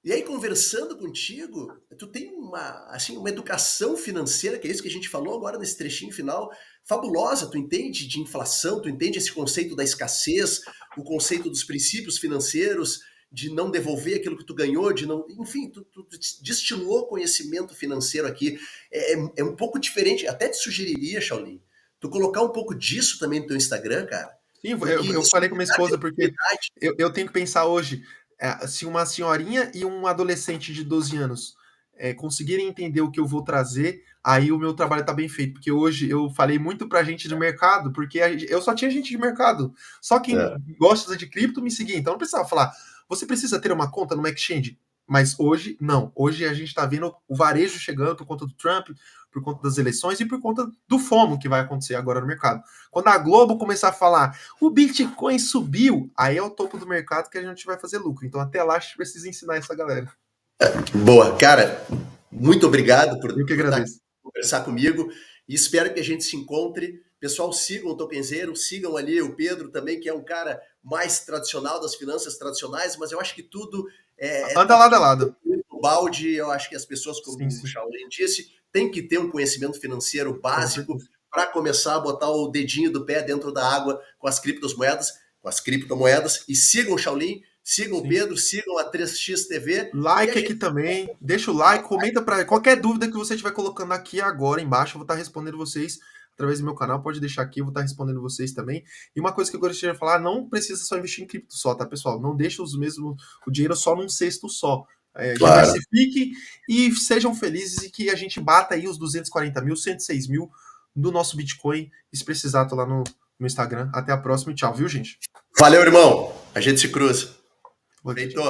E aí, conversando contigo, tu tem uma educação financeira, que é isso que a gente falou agora nesse trechinho final, fabulosa. Tu entende de inflação, tu entende esse conceito da escassez, o conceito dos princípios financeiros. de não devolver aquilo que tu ganhou, de não. Enfim, tu destilou conhecimento financeiro aqui. É um pouco diferente. Até te sugeriria, Shaolin, tu colocar um pouco disso também no teu Instagram, cara. Sim, Porque eu isso falei com minha dá esposa porque credibilidade. eu tenho que pensar hoje, se uma senhorinha e um adolescente de 12 anos conseguirem entender o que eu vou trazer, aí o meu trabalho está bem feito. Porque hoje eu falei muito pra gente do mercado, porque eu só tinha gente de mercado. Só quem É. gosta de cripto me seguia. Então não precisava falar, você precisa ter uma conta no exchange? Mas hoje, não. Hoje a gente está vendo o varejo chegando por conta do Trump, por conta das eleições e por conta do FOMO que vai acontecer agora no mercado. Quando a Globo começar a falar o Bitcoin subiu, aí é o topo do mercado que a gente vai fazer lucro. Então até lá a gente precisa ensinar essa galera. Boa, cara, muito obrigado Eu que por estar aqui agradeço. conversar comigo e espero que a gente se encontre. Pessoal, sigam o Tokenzeiro, sigam ali o Pedro também, que é um cara mais tradicional das finanças tradicionais, mas eu acho que tudo Anda tá lado a tudo lado. no balde. Eu acho que as pessoas, Sim, como o sim. Shaolin disse, têm que ter um conhecimento financeiro Com básico certeza. para começar a botar o dedinho do pé dentro da água com as criptomoedas. E sigam o Shaolin, sigam o Sim. Pedro, sigam a 3x TV e a Like aqui gente também. Deixa o like, comenta para qualquer dúvida que você estiver colocando aqui agora embaixo, eu vou estar respondendo vocês através do meu canal. Pode deixar aqui, eu vou estar respondendo vocês também. E uma coisa que eu gostaria de falar, não precisa só investir em cripto só, tá, pessoal? Não deixa o dinheiro só num cesto só. Claro. Diversifique e sejam felizes e que a gente bata aí os 240 mil, 106 mil do nosso Bitcoin. E se precisar, tô lá no Instagram. Até a próxima e tchau, viu, gente? Valeu, irmão. A gente se cruza. Vou aqui, tchau. Feito.